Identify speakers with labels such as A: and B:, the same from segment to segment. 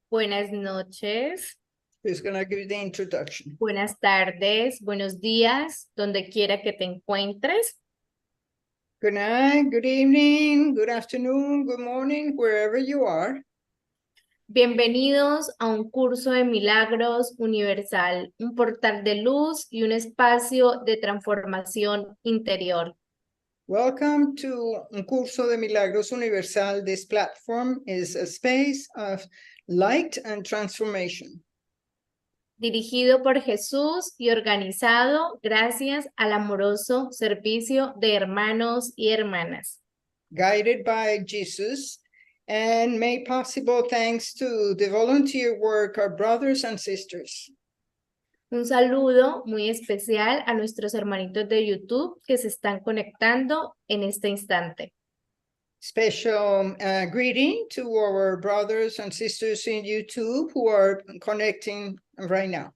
A: Buenas noches,
B: Who's going to give the introduction?
A: buenas tardes, buenos días, donde quiera que te encuentres.
B: Good night, good evening, good afternoon, good morning, wherever you are.
A: Bienvenidos a un curso de milagros universal, un portal de luz y un espacio de transformación interior.
B: Welcome to Uncursodemilagros Universal. This platform is a space of light and transformation.
A: Dirigido por Jesús y organizado gracias al amoroso servicio de hermanos y hermanas.
B: Guided by Jesus and made possible thanks to the volunteer work of brothers and sisters.
A: Un saludo muy especial a nuestros hermanitos de YouTube que se están conectando en este instante.
B: Special greeting to our brothers and sisters in YouTube who are connecting right now.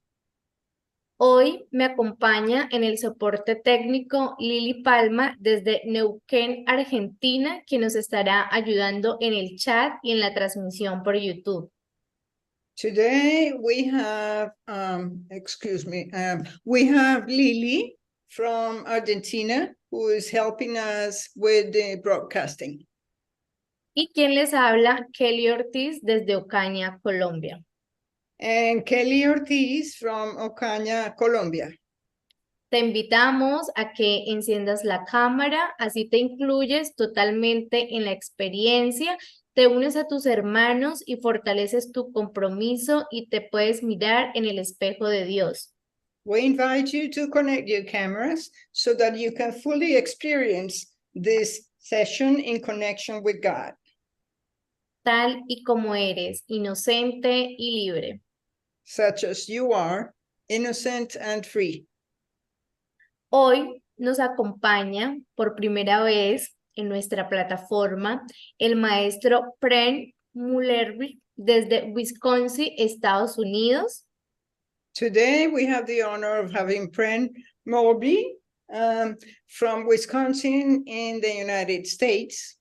A: Hoy me acompaña en el soporte técnico Lili Palma desde Neuquén, Argentina, que nos estará ayudando en el chat y en la transmisión por YouTube.
B: Today we have, we have Lili from Argentina who is helping us with the broadcasting.
A: Y quien les habla, Kelly Ortiz desde Ocaña, Colombia.
B: And Kelly Ortiz from Ocaña, Colombia.
A: Te invitamos a que enciendas la cámara, así te incluyes totalmente en la experiencia, te unes a tus hermanos y fortaleces tu compromiso y te puedes mirar en el espejo de Dios.
B: We invite you to connect your cameras so that you can fully experience this session in connection with God.
A: Tal y como eres, inocente y libre.
B: Such as you are, innocent and free.
A: Hoy nos acompaña por primera vez en nuestra plataforma el maestro Prem Mulberry desde Wisconsin, Estados Unidos.
B: Today we have the honor of having Prem Mulberry from Wisconsin in the United States.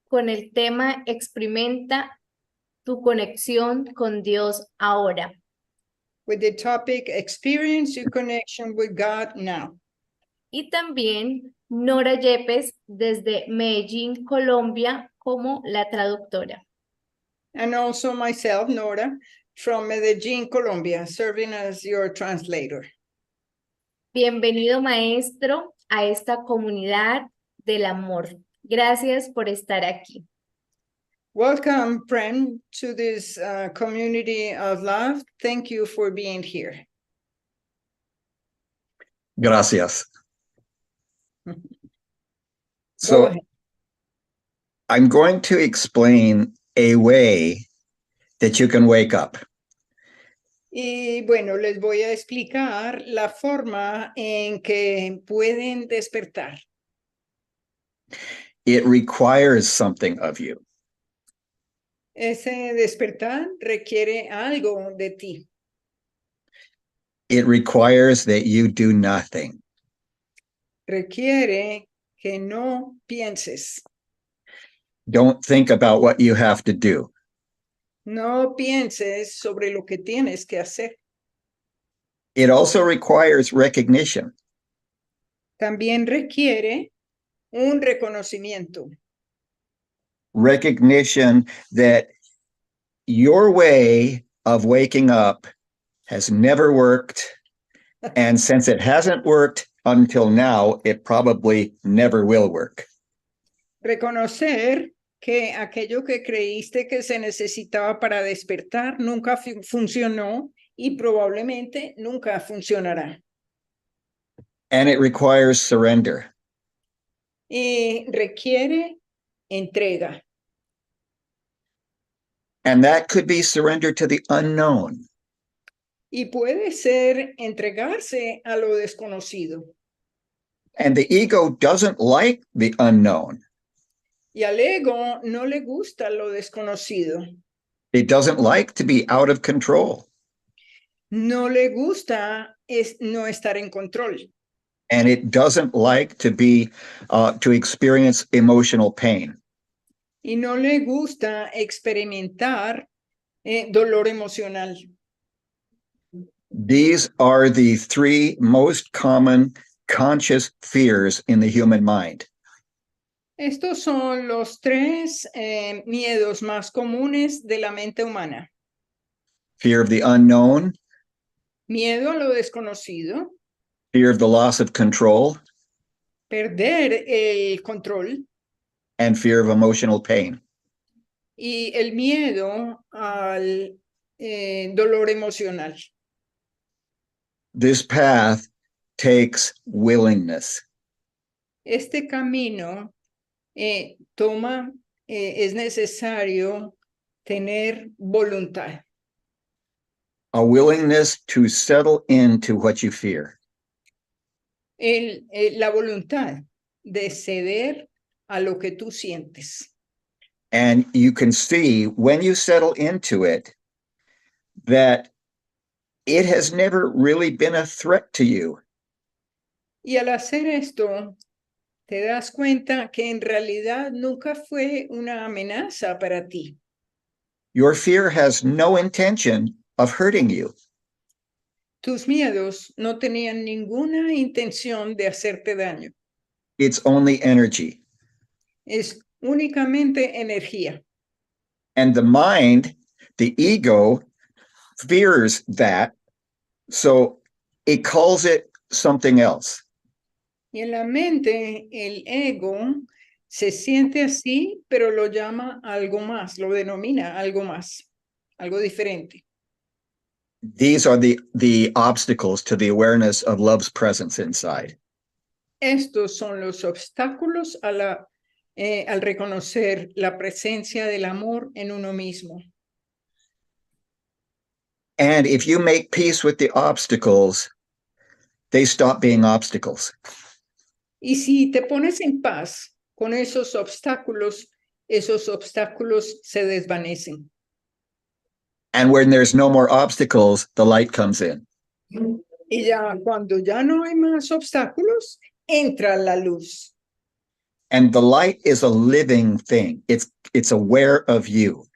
A: Con el tema Experimenta tu conexión con Dios ahora.
B: With the topic, Experience your connection with God now.
A: Y también Nora Yepes desde Medellín, Colombia, como la traductora.
B: And also myself, Nora, from Medellín, Colombia, serving as your translator.
A: Bienvenido, maestro, a esta comunidad del amor. Gracias por estar aquí.
B: Welcome, Prem, to this community of love. Thank you for being here.
C: Gracias.
B: Go
C: So
B: ahead.
C: I'm going to explain a way that you can wake up.
B: Y bueno, les voy a explicar la forma en que pueden despertar.
C: It requires something of you.
B: Ese despertar requiere algo de ti.
C: It requires that you do nothing.
B: Requiere que no pienses.
C: Don't think about what you have to do.
B: No pienses sobre lo que tienes que hacer.
C: It also requires recognition.
B: También requiere un reconocimiento.
C: Recognition that your way of waking up has never worked. And since it hasn't worked until now, it probably never will work.
B: Reconocer que aquello que creíste que se necesitaba para despertar nunca funcionó y probablemente nunca funcionará.
C: And it requires surrender.
B: Y requiere entrega.
C: And that could be surrender to the unknown.
B: Y puede ser entregarse a lo desconocido.
C: And the ego doesn't like the unknown.
B: Y al ego no le gusta lo desconocido.
C: It doesn't like to be out of control.
B: No le gusta no estar en control.
C: And it doesn't like to be to experience emotional pain.
B: Y no le gusta experimentar Dolor emocional.
C: These are the three most common conscious fears in the human mind.
B: Estos son los tres miedos más comunes de la mente humana.
C: Fear of the unknown,
B: Miedo a lo desconocido,
C: fear of the loss of control,
B: perder el control
C: and fear of emotional pain.
B: y el miedo al dolor emocional.
C: This path takes willingness.
B: Este camino es necesario tener voluntad.
C: A willingness to settle into what you fear.
B: La voluntad de ceder a lo que tú sientes.
C: And you can see when you settle into it that it has never really been a threat to you.
B: Y al hacer esto, te das cuenta que en realidad nunca fue una amenaza para ti.
C: Your fear has no intention of hurting you.
B: Tus miedos no tenían ninguna intención de hacerte daño.
C: It's only energy.
B: Es únicamente energía.
C: And the mind, the ego, fears that, so it calls it something else.
B: Y en la mente, el ego se siente así, pero lo llama algo más, lo denomina algo más, algo diferente.
C: These are the obstacles to the awareness of love's presence inside.
B: Estos son los obstáculos al reconocer la presencia del amor en uno mismo.
C: And if you make peace with the obstacles, they stop being obstacles.
B: Y si te pones en paz con esos obstáculos se desvanecen.
C: And when there's no more obstacles, the light comes in.
B: Y ya cuando ya no hay más obstáculos, entra la luz.
C: And the light is a living thing. It's aware of you.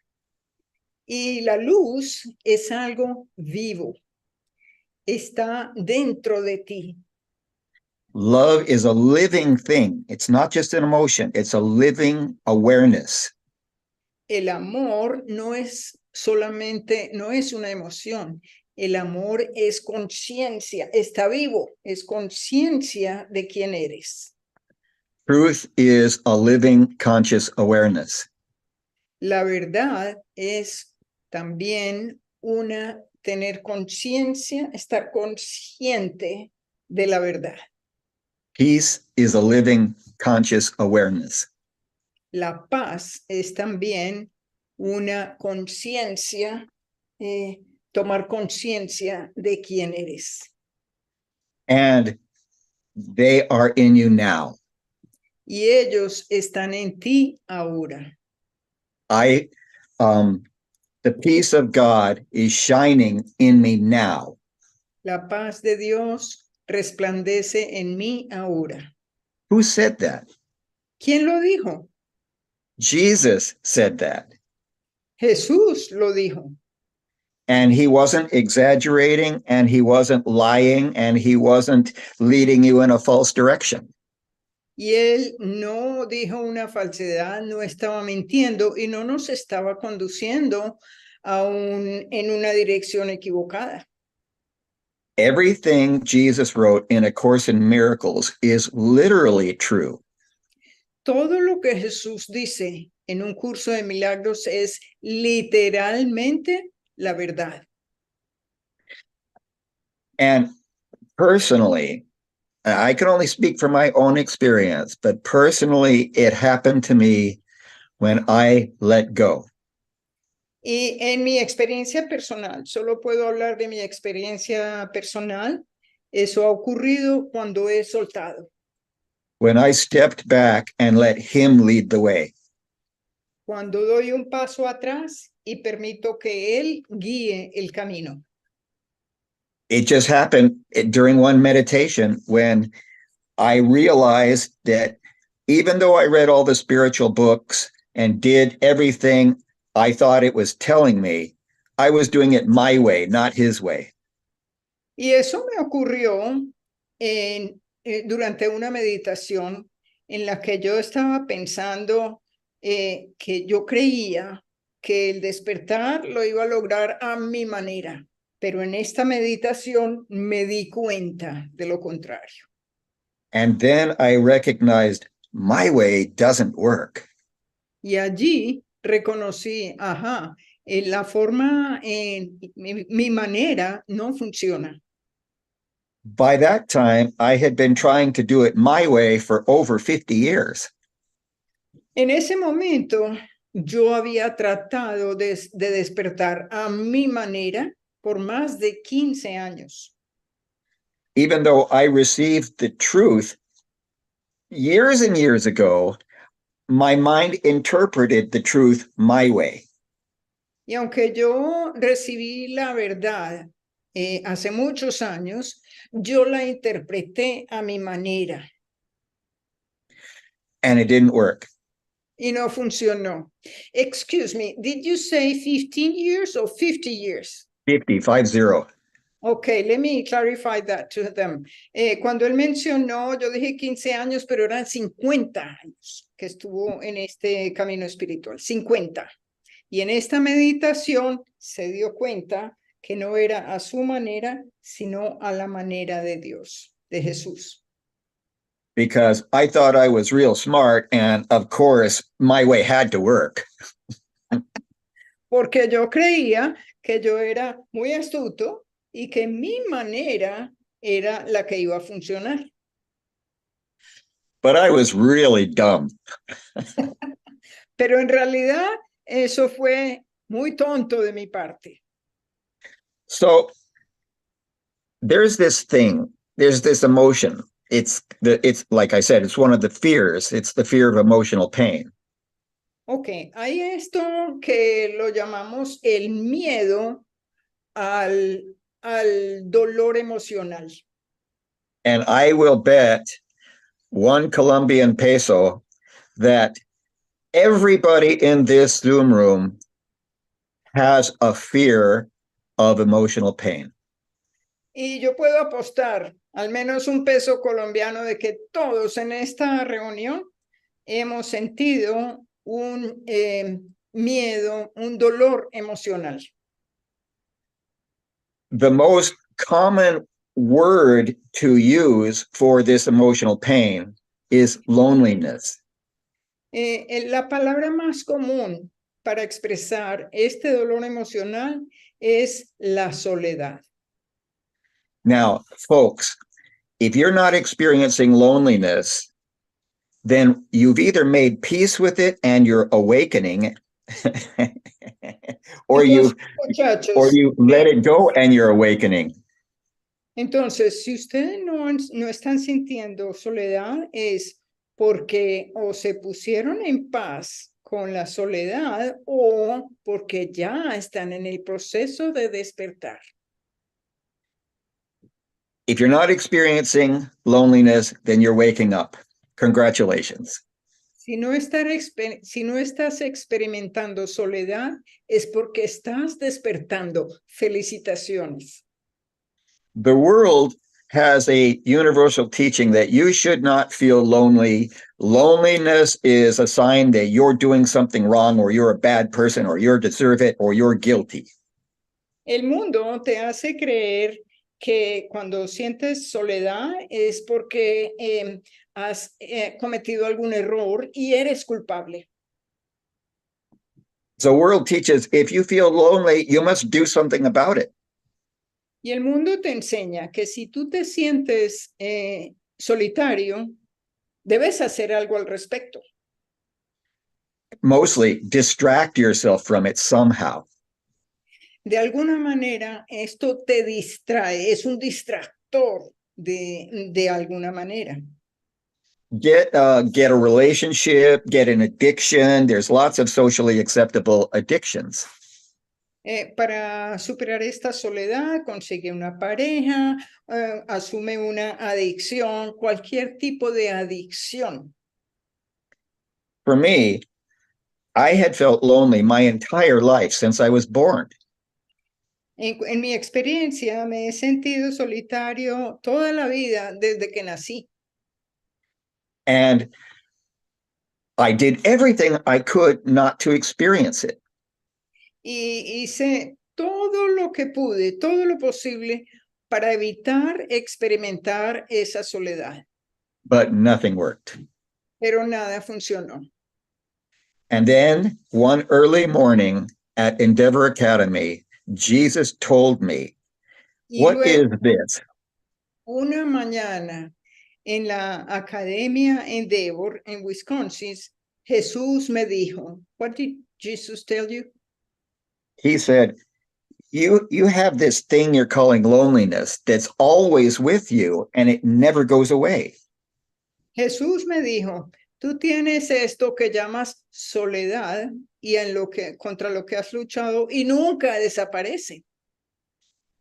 B: Y la luz es algo vivo. Está dentro de ti.
C: Love is a living thing. It's not just an emotion. It's a living awareness.
B: El amor no es una emoción. El amor es conciencia, está vivo, es conciencia de quién eres.
C: Truth is a living conscious awareness.
B: La verdad es también tener conciencia, estar consciente de la verdad.
C: Peace is a living conscious awareness.
B: La paz es también una conciencia, tomar conciencia de quién eres.
C: And they are in you now.
B: Y ellos están en ti ahora.
C: The peace of God is shining in me now.
B: La paz de Dios resplandece en mí ahora.
C: Who said that?
B: ¿Quién lo dijo?
C: Jesus said that.
B: Jesús lo dijo.
C: And he wasn't exaggerating, and he wasn't lying, and he wasn't leading you in a false direction.
B: Y él no dijo una falsedad, no estaba mintiendo y no nos estaba conduciendo en una dirección equivocada.
C: Everything Jesus wrote in A Course in Miracles is literally true.
B: Todo lo que Jesús dice en un curso de milagros es literalmente la verdad.
C: And personally, I can only speak from my own experience, but personally, it happened to me when I let go.
B: Y en mi experiencia personal, solo puedo hablar de mi experiencia personal, eso ha ocurrido cuando he soltado.
C: When I stepped back and let him lead the way.
B: Cuando doy un paso atrás y permito que él guíe el camino.
C: It just happened during one meditation when I realized that even though I read all the spiritual books and did everything I thought it was telling me, I was doing it my way, not his way.
B: Y eso me ocurrió durante una meditación en la que yo estaba pensando que yo creía que el despertar lo iba a lograr a mi manera, pero en esta meditación me di cuenta de lo contrario.
C: And then I recognized my way doesn't work.
B: Y allí reconocí, la forma, mi manera no funciona.
C: By that time, I had been trying to do it my way for over 50 years.
B: En ese momento, yo había tratado de despertar a mi manera por más de 15 años.
C: Even though I received the truth years and years ago, my mind interpreted the truth my way.
B: Y aunque yo recibí la verdad hace muchos años, yo la interpreté a mi manera.
C: And it didn't work.
B: Y no funcionó. Excuse me, did you say 15 years or 50 years?
C: 50.
B: Okay, let me clarify that to them. Cuando él mencionó, yo dije 15 años, pero eran 50 años que estuvo en este camino espiritual. 50. Y en esta meditación se dio cuenta que no era a su manera, sino a la manera de Dios, de Jesús.
C: Because I thought I was real smart, and of course, my way had to work.
B: Porque yo creía que yo era muy astuto y que mi manera era la que iba a funcionar.
C: But I was really dumb.
B: Pero en realidad eso fue muy tonto de mi parte.
C: So there's this thing, there's this emotion. It's like I said, it's one of the fears. It's the fear of emotional pain.
B: Ok, hay esto que lo llamamos el miedo al dolor emocional.
C: And I will bet 1 Colombian peso that everybody in this Zoom room has a fear of emotional pain.
B: Y yo puedo apostar al menos un peso colombiano de que todos en esta reunión hemos sentido un miedo, un dolor emocional.
C: The most common word to use for this emotional pain is loneliness.
B: La palabra más común para expresar este dolor emocional es la soledad.
C: Now, folks, if you're not experiencing loneliness, then you've either made peace with it and you're awakening, or you let it go and you're awakening.
B: Entonces, si ustedes no están sintiendo soledad, es porque o se pusieron en paz con la soledad o porque ya están en el proceso de despertar.
C: If you're not experiencing loneliness, then you're waking up. Congratulations.
B: Si no estás experimentando soledad, es porque estás despertando. Felicitaciones.
C: The world has a universal teaching that you should not feel lonely. Loneliness is a sign that you're doing something wrong, or you're a bad person, or you deserve it, or you're guilty.
B: El mundo te hace creer que cuando sientes soledad es porque has cometido algún error y eres culpable.
C: The world teaches if you feel lonely, you must do something about it.
B: Y el mundo te enseña que si tú te sientes solitario, debes hacer algo al respecto.
C: Mostly distract yourself from it somehow.
B: De alguna manera, esto te distrae, es un distractor de alguna manera.
C: Get a relationship, get an addiction. There's lots of socially acceptable addictions.
B: Para superar esta soledad, consigue una pareja, asume una adicción, cualquier tipo de adicción.
C: For me, I had felt lonely my entire life since I was born.
B: En mi experiencia me he sentido solitario toda la vida desde que nací.
C: And I did everything I could not to experience it.
B: Y hice todo lo que pude, todo lo posible para evitar experimentar esa soledad.
C: But nothing worked.
B: Pero nada funcionó.
C: And then one early morning at Endeavor Academy, Jesus told me,
B: Y
C: "What is
B: luego,
C: this?"
B: una mañana en la Academia Endeavor en Wisconsin, Jesús me dijo, "What did Jesus tell you?"
C: He said, you have this thing you're calling loneliness that's always with you and it never goes away.
B: Jesús me dijo, tú tienes esto que llamas soledad y contra lo que has luchado y nunca desaparece.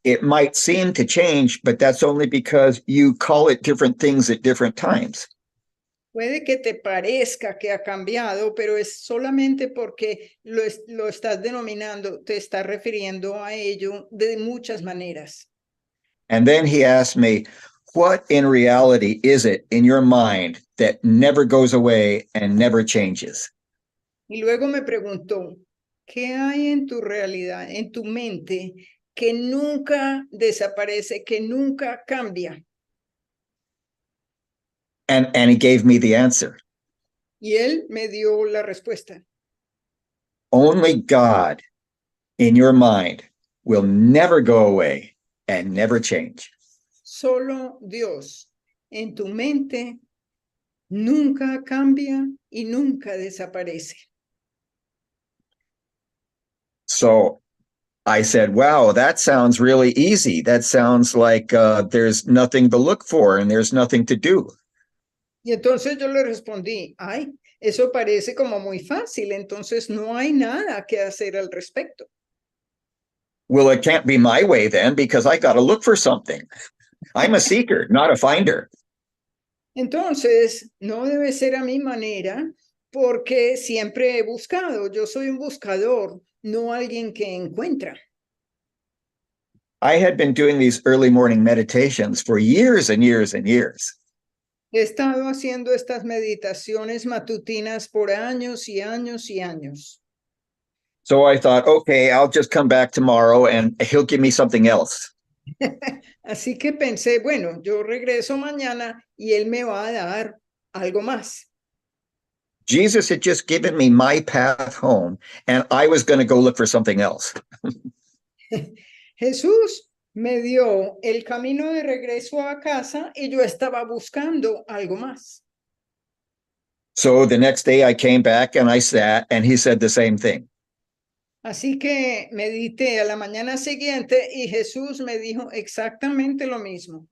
C: It might seem to change, but that's only because you call it different things at different times.
B: Puede que te parezca que ha cambiado, pero es solamente porque lo estás denominando, te estás refiriendo a ello de muchas maneras.
C: And then he asked me, what in reality is it in your mind that never goes away and never changes?
B: Y luego me preguntó, ¿qué hay en tu realidad, en tu mente, que nunca desaparece, que nunca cambia?
C: And he gave me the answer.
B: Y él me dio la respuesta.
C: Only God in your mind will never go away and never change.
B: Solo Dios en tu mente nunca cambia y nunca desaparece.
C: So I said, wow, that sounds really easy. That sounds like there's nothing to look for and there's nothing to do.
B: Y entonces yo le respondí, ay, eso parece como muy fácil, entonces no hay nada que hacer al respecto.
C: Well, it can't be my way then because I got to look for something. I'm a seeker, not a finder.
B: Entonces, no debe ser a mi manera porque siempre he buscado. Yo soy un buscador, no alguien que encuentra.
C: I had been doing these early morning meditations for years and years and years.
B: He estado haciendo estas meditaciones matutinas por años y años y años.
C: So I thought, okay, I'll just come back tomorrow and he'll give me something else.
B: Así que pensé, bueno, yo regreso mañana y él me va a dar algo más.
C: Jesus had just given me my path home and I was going to go look for something else.
B: Jesús me dio el camino de regreso a casa y yo estaba buscando algo más.
C: So the next day I came back and I sat and he said the same thing.
B: Así que medité a la mañana siguiente y Jesús me dijo exactamente lo mismo.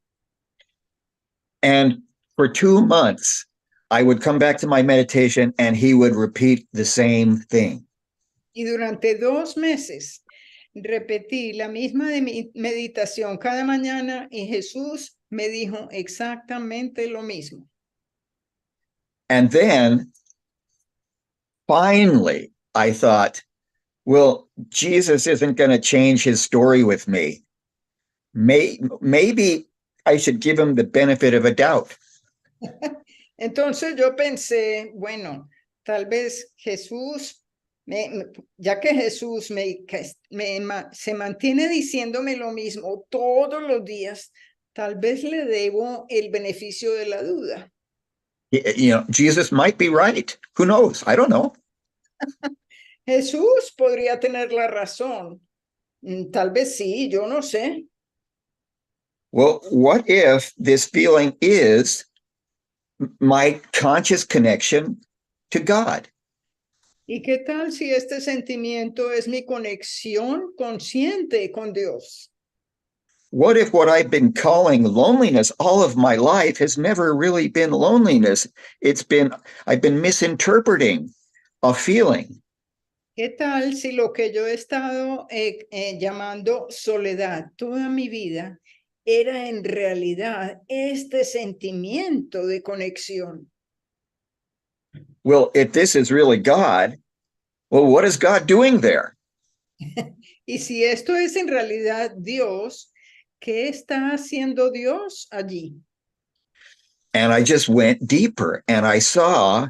C: And for 2 months, I would come back to my meditation and he would repeat the same thing.
B: Y durante 2 meses repetí la misma meditación cada mañana y Jesús me dijo exactamente lo mismo.
C: And then finally, I thought, well, Jesus isn't going to change his story with me. Maybe I should give him the benefit of a doubt.
B: Entonces yo pensé, bueno, tal vez Jesús, ya que Jesús se mantiene diciéndome lo mismo todos los días, tal vez le debo el beneficio de la duda.
C: You know, Jesus might be right. Who knows? I don't know.
B: Jesús podría tener la razón. Tal vez sí, yo no sé.
C: Well, what if this feeling is my conscious connection to God?
B: ¿Y qué tal si este sentimiento es mi conexión consciente con Dios?
C: What if what I've been calling loneliness all of my life has never really been loneliness? I've been misinterpreting a feeling.
B: ¿Qué tal si lo que yo he estado llamando soledad toda mi vida era en realidad este sentimiento de conexión?
C: Well, if this is really God, well, what is God doing there?
B: Y si esto es en realidad Dios, ¿qué está haciendo Dios allí?
C: And I just went deeper and I saw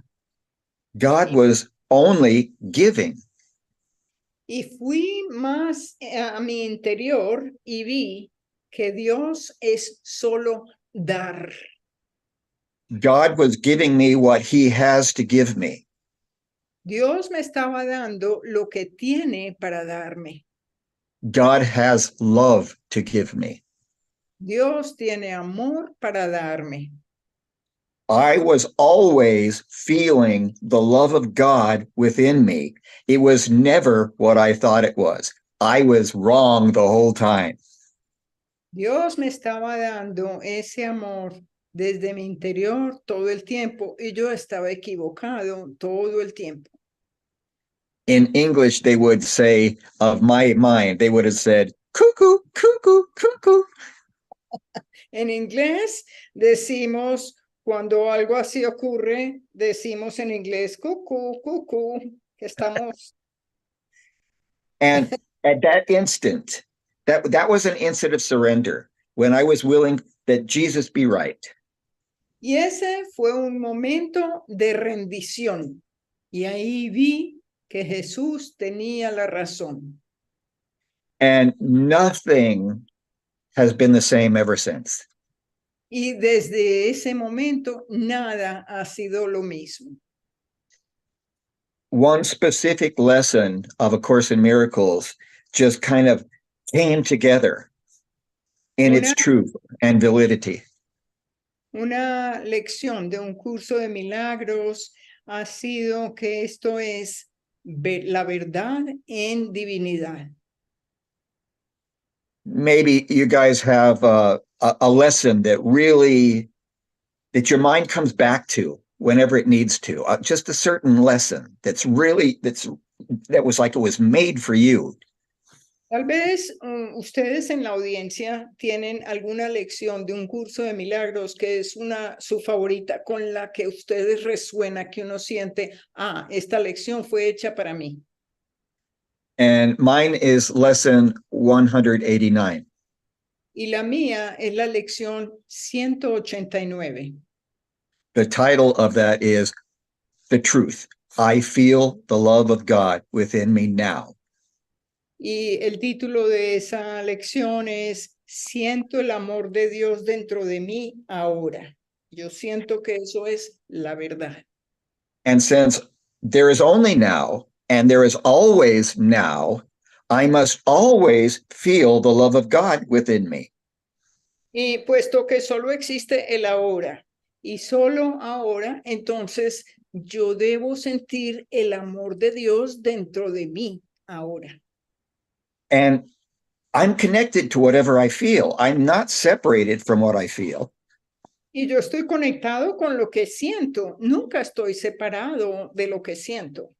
C: God was only giving.
B: Y fui más a mi interior y vi que Dios es solo dar.
C: God was giving me what he has to give me.
B: Dios me estaba dando lo que tiene para darme.
C: God has love to give me.
B: Dios tiene amor para darme.
C: I was always feeling the love of God within me. It was never what I thought it was. I was wrong the whole time.
B: Dios me estaba dando ese amor desde mi interior todo el tiempo y yo estaba equivocado todo el tiempo.
C: In English, they would say of my mind, they would have said, cuckoo, cuckoo, cuckoo.
B: En inglés decimos, cuando algo así ocurre, decimos en inglés, cucú, cucú, que estamos.
C: And at that instant, that was an instant of surrender when I was willing that Jesus be right.
B: Y ese fue un momento de rendición. Y ahí vi que Jesús tenía la razón.
C: And nothing has been the same ever since.
B: Y desde ese momento nada ha sido lo mismo.
C: One specific lesson of A Course in Miracles just kind of came together in its truth and validity.
B: Una lección de un curso de milagros ha sido que esto es la verdad en divinidad.
C: Maybe you guys have a lesson that really, that your mind comes back to whenever it needs to, just a certain lesson that was like it was made for you.
B: Tal vez ustedes en la audiencia tienen alguna lección de un curso de milagros que es su favorita, con la que ustedes resuena, que uno siente, esta lección fue hecha para mí.
C: And mine is lesson 189.
B: Y la mía es la lección 189.
C: The title of that is The Truth. I feel the love of God within me now.
B: Y el título de esa lección es Siento el amor de Dios dentro de mí ahora. Yo siento que eso es la verdad.
C: And since there is only now and there is always now, I must always feel the love of God within me.
B: Y puesto que solo existe el ahora y solo ahora, entonces yo debo sentir el amor de Dios dentro de mí ahora.
C: And I'm connected to whatever I feel. I'm not separated from what I feel.
B: Y yo estoy conectado con lo que siento. Nunca estoy separado de lo que siento.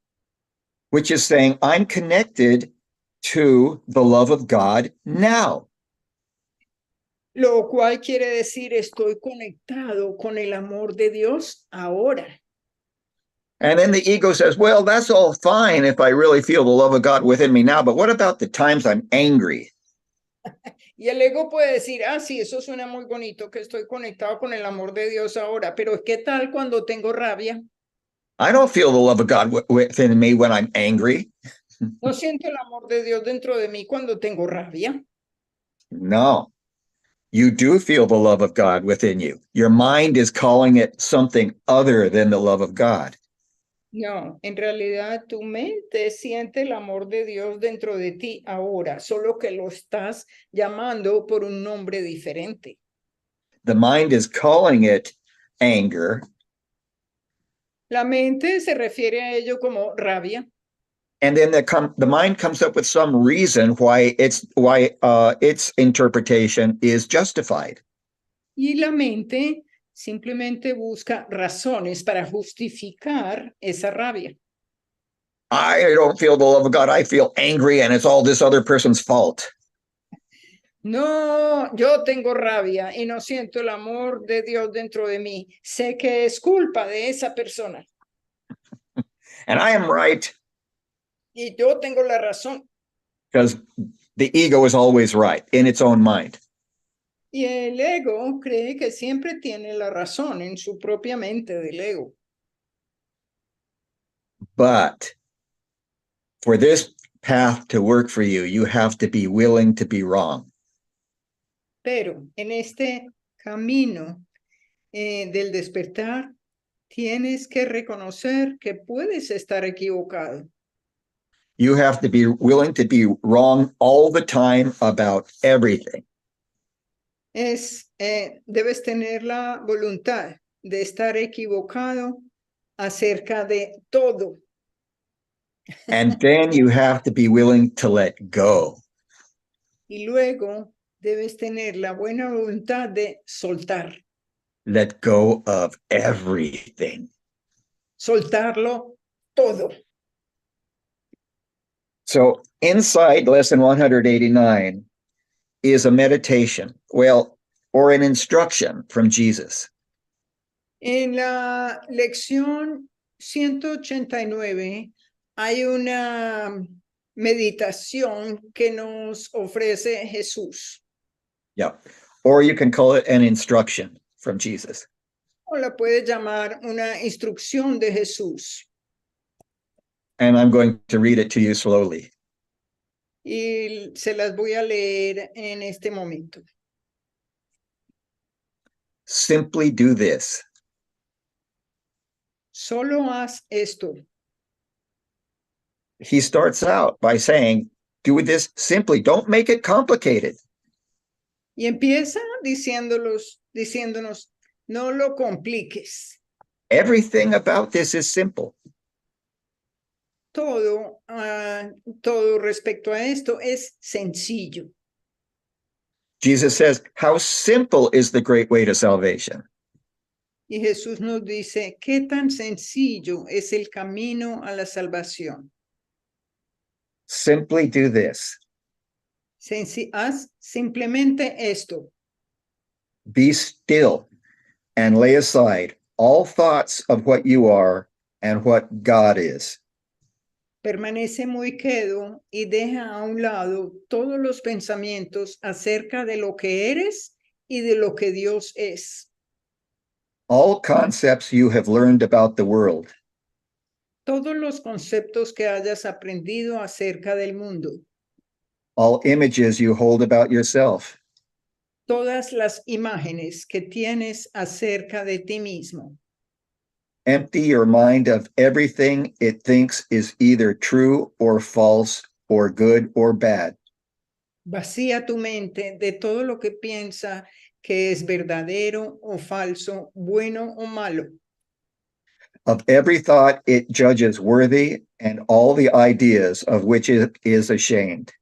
C: Which is saying I'm connected to the love of God now.
B: Lo cual quiere decir estoy conectado con el amor de Dios ahora.
C: And then the ego says, well, that's all fine if I really feel the love of God within me now, but what about the times I'm angry?
B: Y el ego puede decir, sí, eso suena muy bonito, que estoy conectado con el amor de Dios ahora, pero ¿qué tal cuando tengo rabia?
C: I don't feel the love of God within me when I'm angry.
B: No siento el amor de Dios dentro de mí cuando tengo rabia.
C: No, you do feel the love of God within you. Your mind is calling it something other than the love of God.
B: No, en realidad tu mente siente el amor de Dios dentro de ti ahora, solo que lo estás llamando por un nombre diferente.
C: The mind is calling it anger.
B: La mente se refiere a ello como rabia.
C: And then the mind comes up with some reason why its interpretation is justified.
B: Y la mente simplemente busca razones para justificar esa rabia.
C: I don't feel the love of God. I feel angry and it's all this other person's fault.
B: No, yo tengo rabia y no siento el amor de Dios dentro de mí. Sé que es culpa de esa persona.
C: And I am right.
B: Y yo tengo la razón.
C: because the ego is always right in its own mind.
B: Y el ego cree que siempre tiene la razón en su propia mente del ego.
C: But for this path to work for you, you have to be willing to be wrong.
B: Pero en este camino del despertar, tienes que reconocer que puedes estar equivocado.
C: You have to be willing to be wrong all the time about everything.
B: Debes tener la voluntad de estar equivocado acerca de todo.
C: And then you have to be willing to let go.
B: Y luego debes tener la buena voluntad de soltar.
C: Let go of everything.
B: Soltarlo todo.
C: So inside lesson 189 is a meditation, or an instruction from Jesus.
B: En la lección 189 hay una meditación que nos ofrece Jesús.
C: Yeah. Or you can call it an instruction from Jesus.
B: O la puedes llamar una instrucción de Jesús.
C: And I'm going to read it to you slowly.
B: Y se las voy a leer en este momento.
C: Simply do this.
B: Solo haz esto.
C: He starts out by saying, do this simply. Don't make it complicated.
B: Y empieza diciéndonos, no lo compliques.
C: Everything about this is simple.
B: Todo respecto a esto es sencillo.
C: Jesus says, how simple is the great way to salvation?
B: Y Jesús nos dice, ¿qué tan sencillo es el camino a la salvación?
C: Simply do this.
B: Haz simplemente esto.
C: Be still and lay aside all thoughts of what you are and what God is.
B: Permanece muy quedo y deja a un lado todos los pensamientos acerca de lo que eres y de lo que Dios es.
C: All concepts you have learned about the world.
B: Todos los conceptos que hayas aprendido acerca del mundo.
C: All images you hold about yourself.
B: Todas las imágenes que tienes acerca de ti mismo.
C: Empty your mind of everything it thinks is either true or false or good or bad.
B: Vacía tu mente de todo lo que piensa que es verdadero o falso, bueno o malo.
C: Of every thought it judges worthy and all the ideas of which it is ashamed.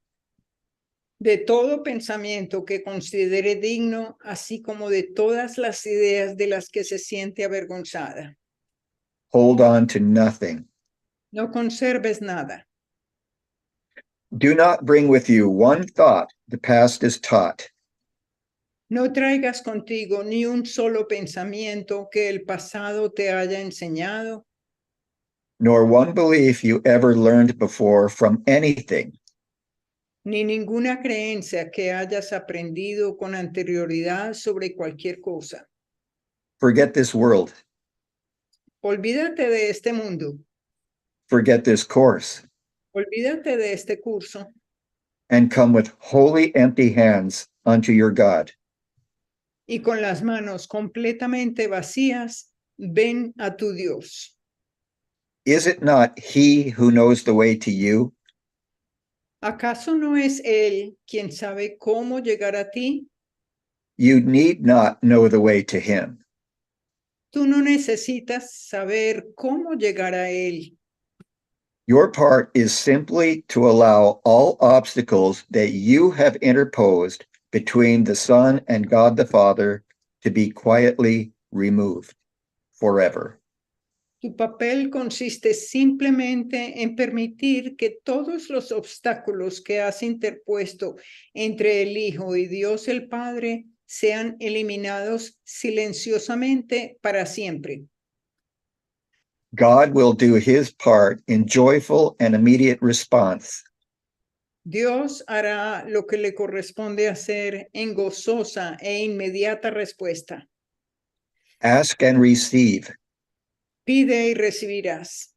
B: De todo pensamiento que considere digno, así como de todas las ideas de las que se siente avergonzada.
C: Hold on to nothing.
B: No conserves nada.
C: Do not bring with you one thought the past is taught.
B: No traigas contigo ni un solo pensamiento que el pasado te haya enseñado,
C: Nor one belief you ever learned before from anything.
B: ni ninguna creencia que hayas aprendido con anterioridad sobre cualquier cosa.
C: Forget this world.
B: Olvídate de este mundo.
C: Forget this course.
B: Olvídate de este curso
C: And come with wholly empty hands unto your God.
B: y con las manos completamente vacías, ven a tu Dios.
C: Is it not he who knows the way to you?
B: ¿Acaso no es Él quien sabe cómo llegar a ti?
C: You need not know the way to him.
B: Tú no necesitas saber cómo llegar a Él.
C: Your part is simply to allow all obstacles that you have interposed between the Son and God the Father to be quietly removed forever.
B: Tu papel consiste simplemente en permitir que todos los obstáculos que has interpuesto entre el Hijo y Dios el Padre sean eliminados silenciosamente para siempre.
C: God will do his part in joyful and immediate response.
B: Dios hará lo que le corresponde hacer en gozosa e inmediata respuesta.
C: Ask and receive,
B: Pide y recibirás.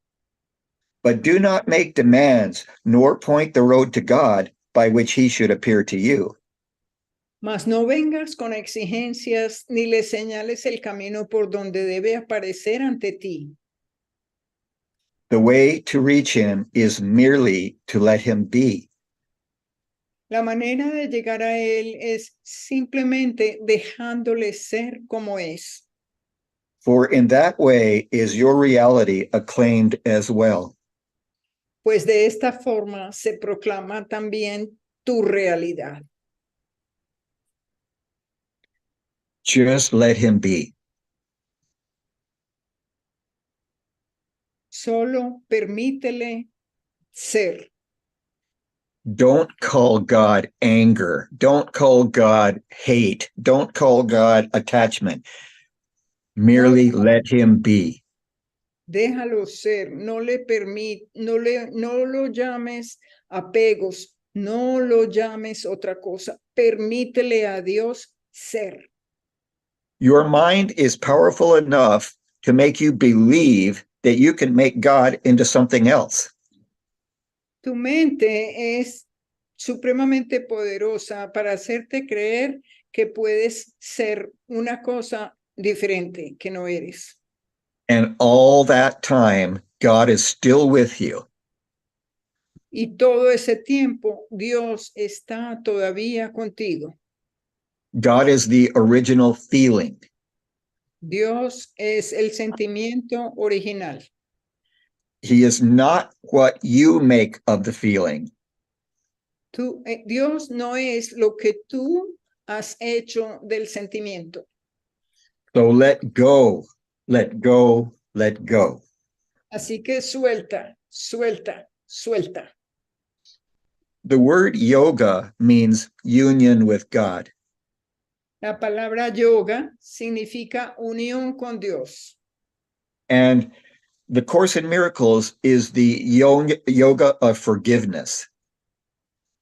C: but do not make demands, nor point the road to God by which he should appear to you.
B: Mas no vengas con exigencias ni le señales el camino por donde debe aparecer ante ti.
C: The way to reach him is merely to let him be.
B: La manera de llegar a él es simplemente dejándole ser como es.
C: For in that way is your reality acclaimed as well.
B: Pues de esta forma se proclama también tu realidad.
C: Just let him be.
B: Solo permítele ser.
C: Don't call God anger. Don't call God hate. Don't call God attachment. Merely let him be.
B: Déjalo ser, no lo llames apegos, no lo llames otra cosa, permítele a Dios ser.
C: Your mind is powerful enough to make you believe that you can make God into something else.
B: Tu mente es supremamente poderosa para hacerte creer que puedes ser una cosa diferente que no eres.
C: And all that time, God is still with you.
B: Y todo ese tiempo, Dios está todavía contigo.
C: God is the original feeling.
B: Dios es el sentimiento original.
C: He is not what you make of the feeling.
B: Dios no es lo que tú has hecho del sentimiento.
C: So let go, let go, let go.
B: Así que suelta, suelta, suelta.
C: The word yoga means union with God.
B: La palabra yoga significa unión con Dios.
C: And the Course in Miracles is the yoga of forgiveness.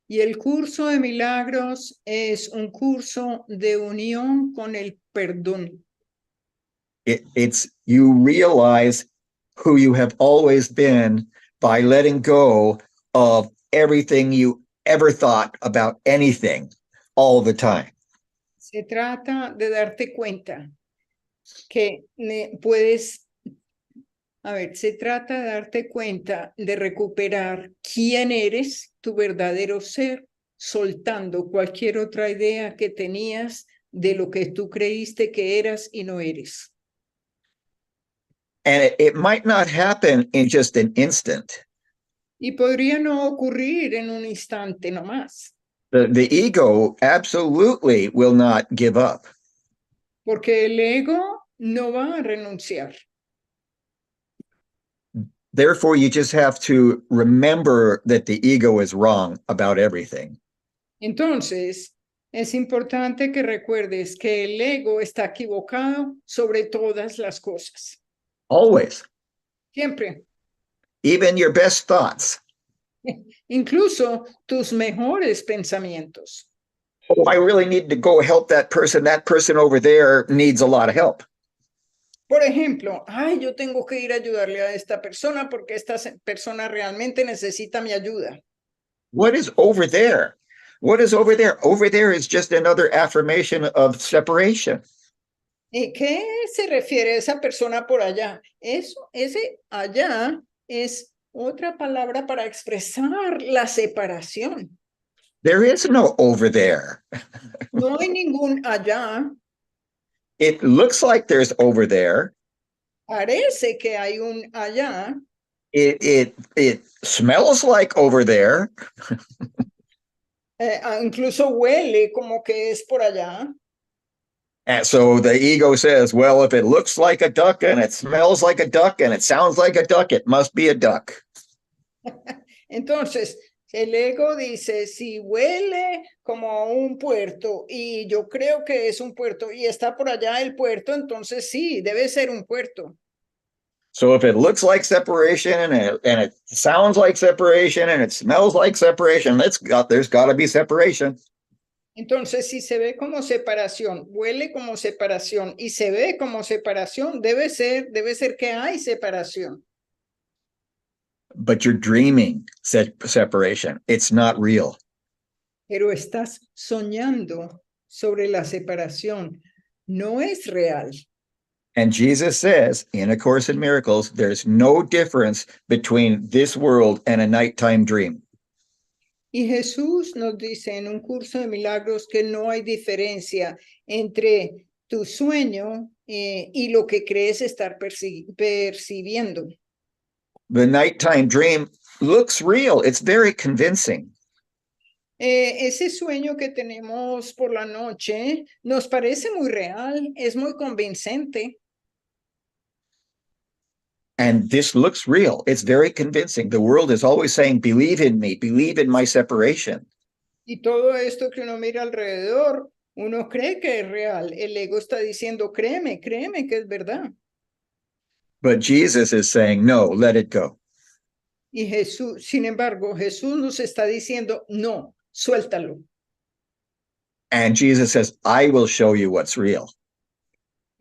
B: Y el curso de milagros es un curso de unión con el perdón.
C: It's you realize who you have always been by letting go of everything you ever thought about anything all the time.
B: Se trata de darte cuenta que puedes, se trata de darte cuenta de recuperar quién eres, tu verdadero ser, soltando cualquier otra idea que tenías de lo que tú creíste que eras y no eres.
C: And it might not happen in just an instant.
B: Y podría no ocurrir en un instante nomás.
C: The ego absolutely will not give up.
B: Porque el ego no va a renunciar.
C: Therefore, you just have to remember that the ego is wrong about everything.
B: Entonces, es importante que recuerdes que el ego está equivocado sobre todas las cosas.
C: Always.
B: Siempre.
C: Even your best thoughts.
B: Incluso tus mejores pensamientos.
C: Oh, I really need to go help that person. That person over there needs a lot of help.
B: Por ejemplo, yo tengo que ir a ayudarle a esta persona porque esta persona realmente necesita mi ayuda.
C: What is over there? What is over there? Over there is just another affirmation of separation.
B: ¿Qué se refiere a esa persona por allá? Ese allá es otra palabra para expresar la separación.
C: There is no over there.
B: No hay ningún allá.
C: It looks like there's over there.
B: Parece que hay un allá.
C: It smells like over there.
B: Incluso huele como que es por allá.
C: And so the ego says, well, if it looks like a duck and it smells like a duck and it sounds like a duck, it must be a duck.
B: Entonces, el ego dice, si huele como a un puerto y yo creo que es un puerto y está por allá el puerto, entonces sí, debe ser un puerto.
C: So if it looks like separation and it sounds like separation and it smells like separation, there's got to be separation.
B: Entonces, si se ve como separación, huele como separación y se ve como separación, debe ser que hay separación.
C: But you're dreaming separation. It's not real.
B: Pero estás soñando sobre la separación. No es real.
C: And Jesus says in A Course in Miracles, there's no difference between this world and a nighttime dream.
B: Y Jesús nos dice en un curso de milagros que no hay diferencia entre tu sueño y lo que crees estar percibiendo.
C: The nighttime dream looks real. It's very convincing.
B: Ese sueño que tenemos por la noche nos parece muy real, es muy convincente.
C: And this looks real. It's very convincing. The world is always saying, believe in me, believe in my separation.
B: Y todo esto que uno mira alrededor, uno cree que es real. El ego está diciendo, créeme que es verdad.
C: But Jesus is saying, no, let it go.
B: Y Jesús, sin embargo, Jesús nos está diciendo, no, suéltalo.
C: And Jesus says, I will show you what's real.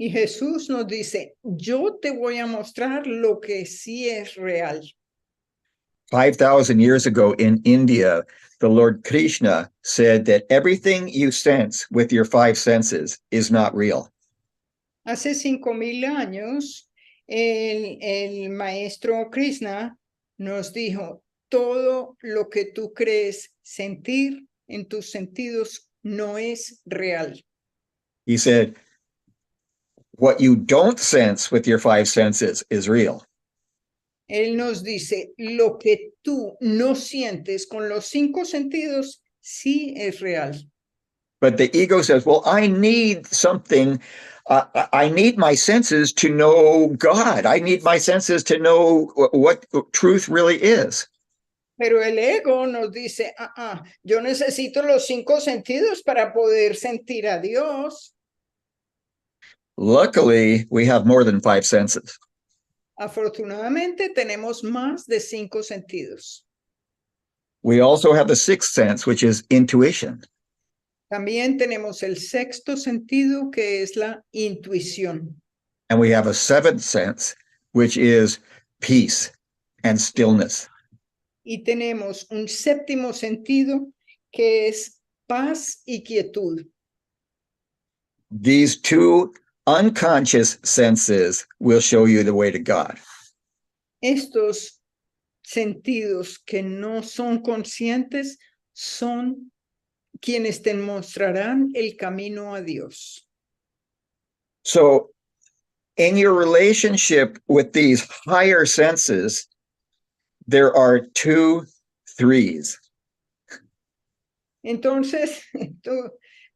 B: Y Jesús nos dice, yo te voy a mostrar lo que sí es real.
C: 5,000 years ago in India, the Lord Krishna said that everything you sense with your five senses is not real.
B: Hace 5,000 años, el maestro Krishna nos dijo, todo lo que tú crees sentir en tus sentidos no es real.
C: He said, what you don't sense with your five senses is real.
B: Él nos dice, lo que tú no sientes con los 5 sentidos sí es real.
C: But the ego says, well, I need something. I need my senses to know God. I need my senses to know what truth really is.
B: Pero el ego nos dice, yo necesito los 5 sentidos para poder sentir a Dios.
C: Luckily, we have more than 5 senses.
B: Afortunadamente tenemos más de 5 sentidos.
C: We also have the sixth sense, which is intuition.
B: También tenemos el sexto sentido, que es la intuición.
C: And we have a seventh sense, which is peace and stillness.
B: Y tenemos un séptimo sentido, que es paz y quietud.
C: These two unconscious senses will show you the way to God.
B: Estos sentidos que no son conscientes son quienes te mostrarán el camino a Dios.
C: So, in your relationship with these higher senses, there are 2 threes.
B: Entonces,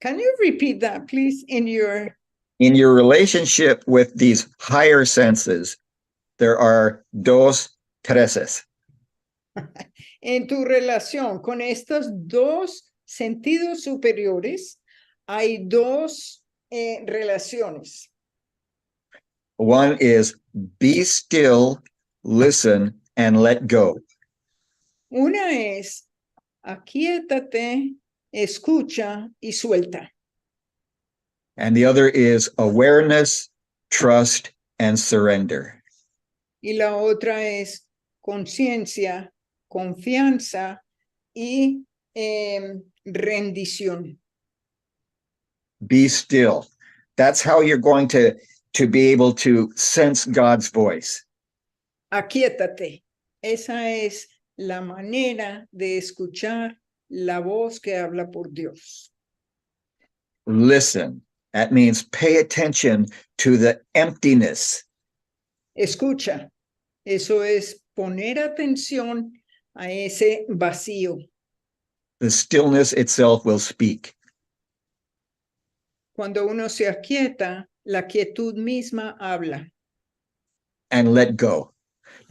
B: can you repeat that, please? In
C: your relationship with these higher senses, there are 2 treses.
B: En tu relación con estos 2 sentidos superiores, hay 2 relaciones.
C: One is be still, listen, and let go.
B: Una es aquíétate, escucha y suelta.
C: And the other is awareness, trust, and surrender.
B: Y la otra es conciencia, confianza y rendición.
C: Be still. That's how you're going to be able to sense God's voice.
B: Aquíétate. Esa es la manera de escuchar la voz que habla por Dios.
C: Listen. That means pay attention to the emptiness.
B: Escucha. Eso es poner atención a ese vacío.
C: The stillness itself will speak.
B: Cuando uno se aquieta, la quietud misma habla.
C: And let go.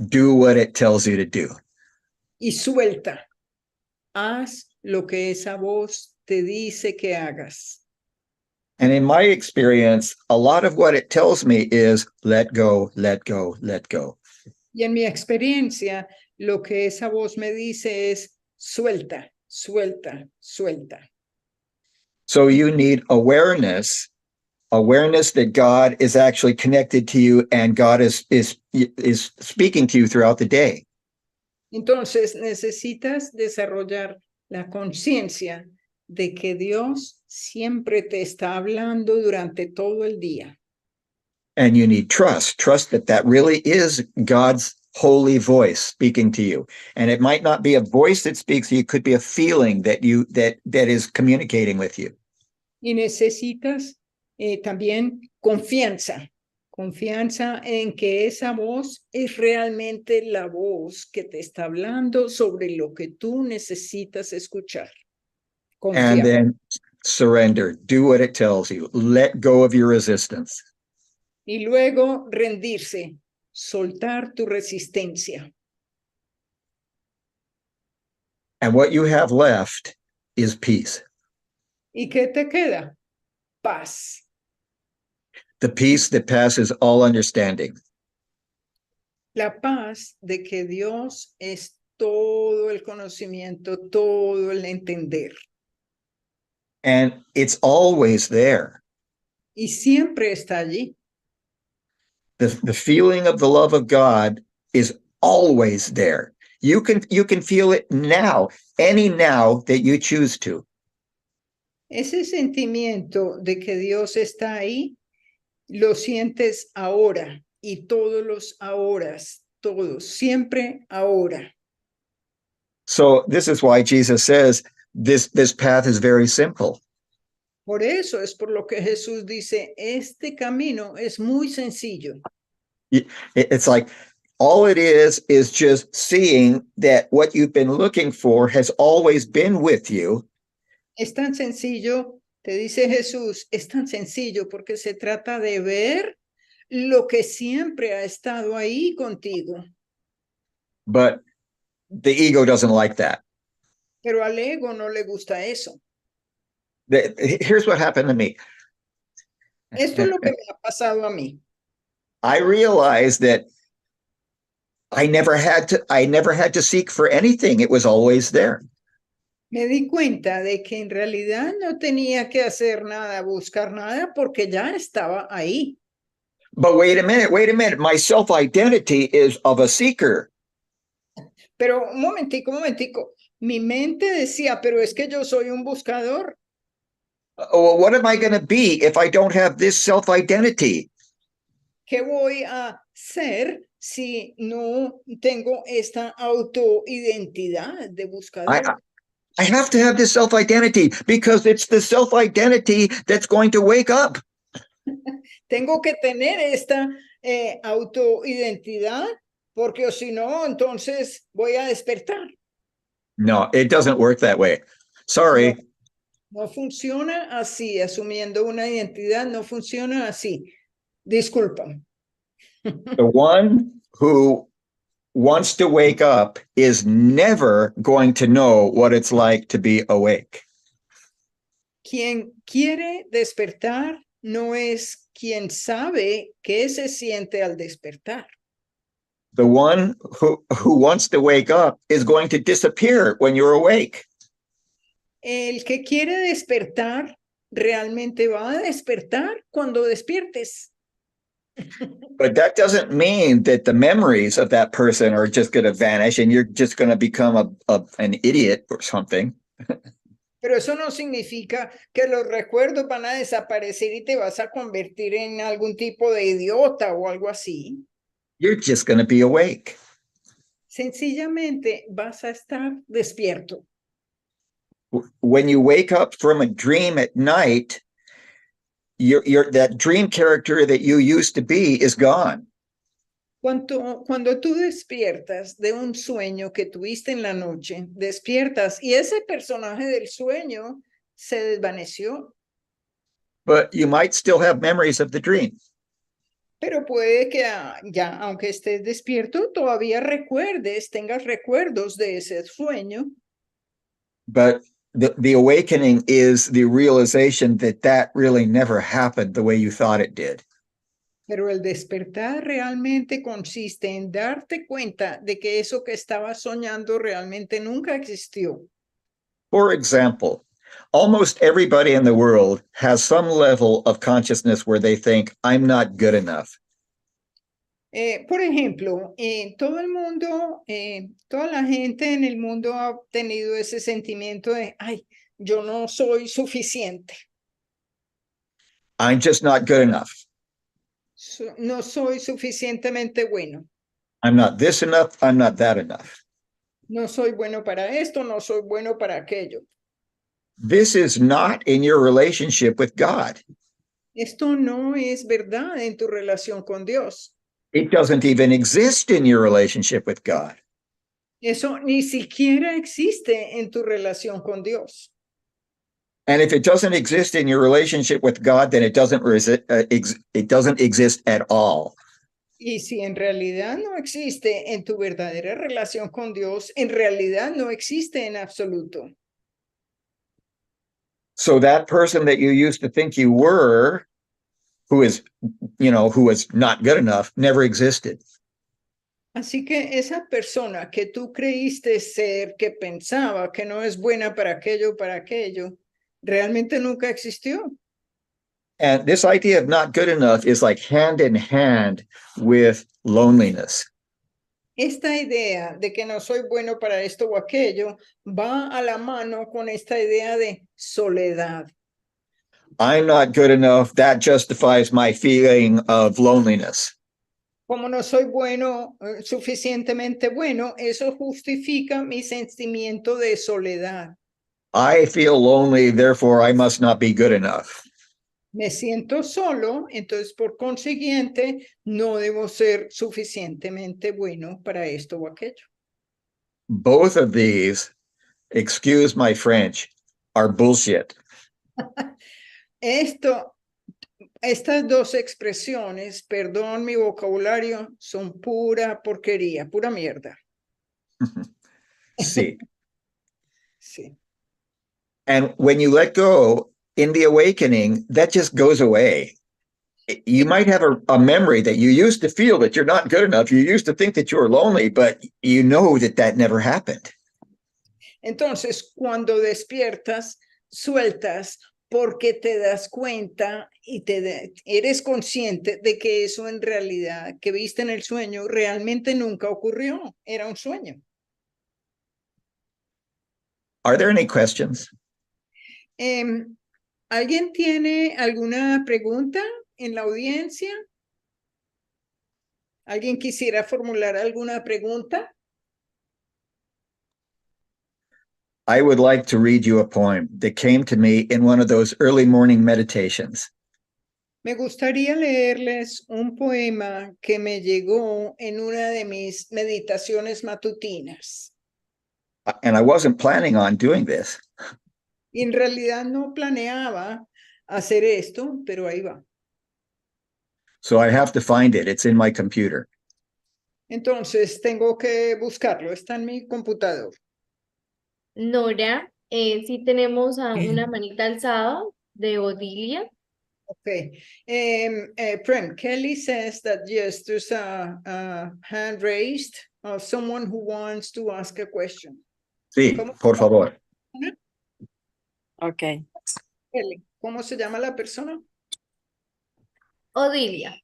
C: Do what it tells you to do.
B: Y suelta. Haz lo que esa voz te dice que hagas.
C: And in my experience, a lot of what it tells me is let go, let go, let go.
B: Y en mi experiencia, lo que esa voz me dice es suelta, suelta, suelta.
C: So you need awareness that God is actually connected to you and God is speaking to you throughout the day.
B: Entonces necesitas desarrollar la conciencia de que Dios siempre te está hablando durante todo el día.
C: And you need trust that really is God's holy voice speaking to you. And it might not be a voice that speaks to you, it could be a feeling that is communicating with you.
B: Y necesitas también confianza en que esa voz es realmente la voz que te está hablando sobre lo que tú necesitas escuchar. Confiar.
C: And then surrender, do what it tells you, let go of your resistance.
B: Y luego rendirse, soltar tu resistencia.
C: And what you have left is peace.
B: ¿Y qué te queda? Paz.
C: The peace that passes all understanding.
B: La paz de que Dios es todo el conocimiento, todo el entender.
C: And it's always there.
B: Y siempre está allí.
C: The feeling of the love of God is always there. You can feel it now, any now that you choose to.
B: Ese sentimiento de que Dios está ahí, lo sientes ahora y todos los ahoras, todos, siempre ahora.
C: So this is why Jesus says this path is very simple.
B: Por eso es por lo que Jesús dice, este camino es muy sencillo.
C: It's like all it is just seeing that what you've been looking for has always been with you.
B: Es tan sencillo, te dice Jesús, es tan sencillo porque se trata de ver lo que siempre ha estado ahí contigo.
C: But the ego doesn't like that.
B: Pero al ego no le gusta eso.
C: Here's what happened to me.
B: Esto es lo que me ha pasado a mí.
C: I realized that I never had to seek for anything. It was always there.
B: Me di cuenta de que en realidad no tenía que hacer nada, buscar nada, porque ya estaba ahí.
C: But wait a minute. My self-identity is of a seeker.
B: Pero un momentico. Mi mente decía, pero es que yo soy un buscador.
C: Well, what am I going to be if I don't have this self-identity?
B: ¿Qué voy a ser si no tengo esta autoidentidad de buscador?
C: I have to have this self-identity because it's the self-identity that's going to wake up.
B: Tengo que tener esta autoidentidad porque si no, entonces voy a despertar.
C: No, it doesn't work that way. Sorry.
B: No funciona así, asumiendo una identidad, no funciona así. Disculpa.
C: The one who wants to wake up is never going to know what it's like to be awake.
B: Quien quiere despertar no es quien sabe qué se siente al despertar.
C: The one who wants to wake up is going to disappear when you're awake.
B: El que quiere despertar realmente va a despertar cuando despiertes.
C: But that doesn't mean that the memories of that person are just going to vanish and you're just going to become an idiot or something.
B: Pero eso no significa que los recuerdos van a desaparecer y te vas a convertir en algún tipo de idiota o algo así.
C: You're just going to be awake.
B: Sencillamente vas a estar despierto.
C: When you wake up from a dream at night, that dream character that you used to be is gone.
B: Cuando tú despiertas de un sueño que tuviste en la noche, despiertas y ese personaje del sueño se desvaneció.
C: But you might still have memories of the dream.
B: Pero puede que ya, aunque estés despierto, todavía tengas recuerdos de ese sueño.
C: But the awakening is the realization that that really never happened the way you thought it did.
B: Pero el despertar realmente consiste en darte cuenta de que eso que estabas soñando realmente nunca existió.
C: For example, almost everybody in the world has some level of consciousness where they think, I'm not good enough.
B: Por ejemplo, todo el mundo, toda la gente en el mundo ha tenido ese sentimiento de, ay, yo no soy suficiente.
C: I'm just not good enough.
B: No soy suficientemente bueno.
C: I'm not this enough. I'm not that enough.
B: No soy bueno para esto, no soy bueno para aquello.
C: This is not in your relationship with God.
B: Esto no es verdad en tu relación con Dios.
C: It doesn't even exist in your relationship with God.
B: Eso ni siquiera existe en tu relación con Dios.
C: And if it doesn't exist in your relationship with God, then it doesn't exist at all.
B: Y si en realidad no existe en tu verdadera relación con Dios, en realidad no existe en absoluto.
C: So that person that you used to think you were, who is not good enough, never existed.
B: Así que esa persona que tú creíste ser, que pensaba que no es buena para aquello, realmente nunca existió.
C: And this idea of not good enough is like hand in hand with loneliness.
B: Esta idea de que no soy bueno para esto o aquello va a la mano con esta idea de soledad.
C: I'm not good enough. That justifies my feeling of loneliness.
B: Como no soy bueno, suficientemente bueno, eso justifica mi sentimiento de soledad.
C: I feel lonely, therefore I must not be good enough.
B: Me siento solo, entonces por consiguiente no debo ser suficientemente bueno para esto o aquello.
C: Both of these, excuse my French, are bullshit.
B: Estas dos expresiones, perdón mi vocabulario, son pura porquería, pura mierda.
C: Sí.
B: Sí.
C: And when you let go in the awakening, that just goes away. You might have a memory that you used to feel that you're not good enough. You used to think that you were lonely, but you know that never happened.
B: Entonces, cuando despiertas, sueltas porque te das cuenta y eres consciente de que eso en realidad que viste en el sueño realmente nunca ocurrió. Era un sueño.
C: Are there any questions?
B: ¿Alguien tiene alguna pregunta en la audiencia? ¿Alguien quisiera formular alguna pregunta?
C: I would like to read you a poem that came to me in one of those early morning meditations.
B: Me gustaría leerles un poema que me llegó en una de mis meditaciones matutinas.
C: And I wasn't planning on doing this.
B: Y en realidad no planeaba hacer esto, pero ahí va.
C: So I have to find it. It's in my computer.
B: Entonces tengo que buscarlo. Está en mi computador.
A: Nora, sí tenemos a una manita alzada de Odilia.
B: Okay. Prem, Kelly says that yes, there's a hand raised of someone who wants to ask a question.
C: Sí, por favor.
D: Okay.
B: Kelly, ¿cómo se llama la persona?
A: Odilia.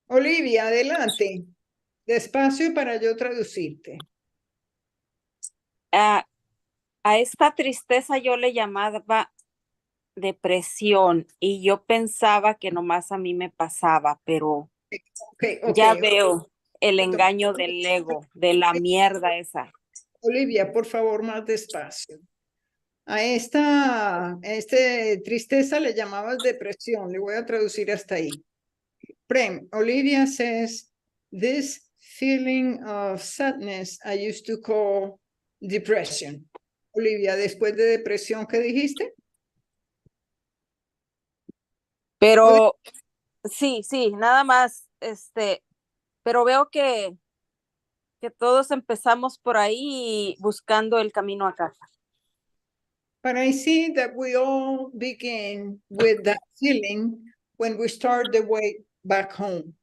B: Olivia, adelante. Despacio para yo traducirte.
D: A esta tristeza yo le llamaba depresión y yo pensaba que nomás a mí me pasaba, pero
B: Okay,
D: ya veo el engaño del ego, de la mierda esa.
B: Olivia, por favor, más despacio. A esta tristeza le llamabas depresión. Le voy a traducir hasta ahí. Prem, Olivia says, this feeling of sadness I used to call depression. Olivia, después de depresión, ¿qué dijiste?
D: Pero sí, nada más, pero veo que todos empezamos por ahí buscando el camino a casa.
B: But I see that we all begin with that feeling when we start the way back home.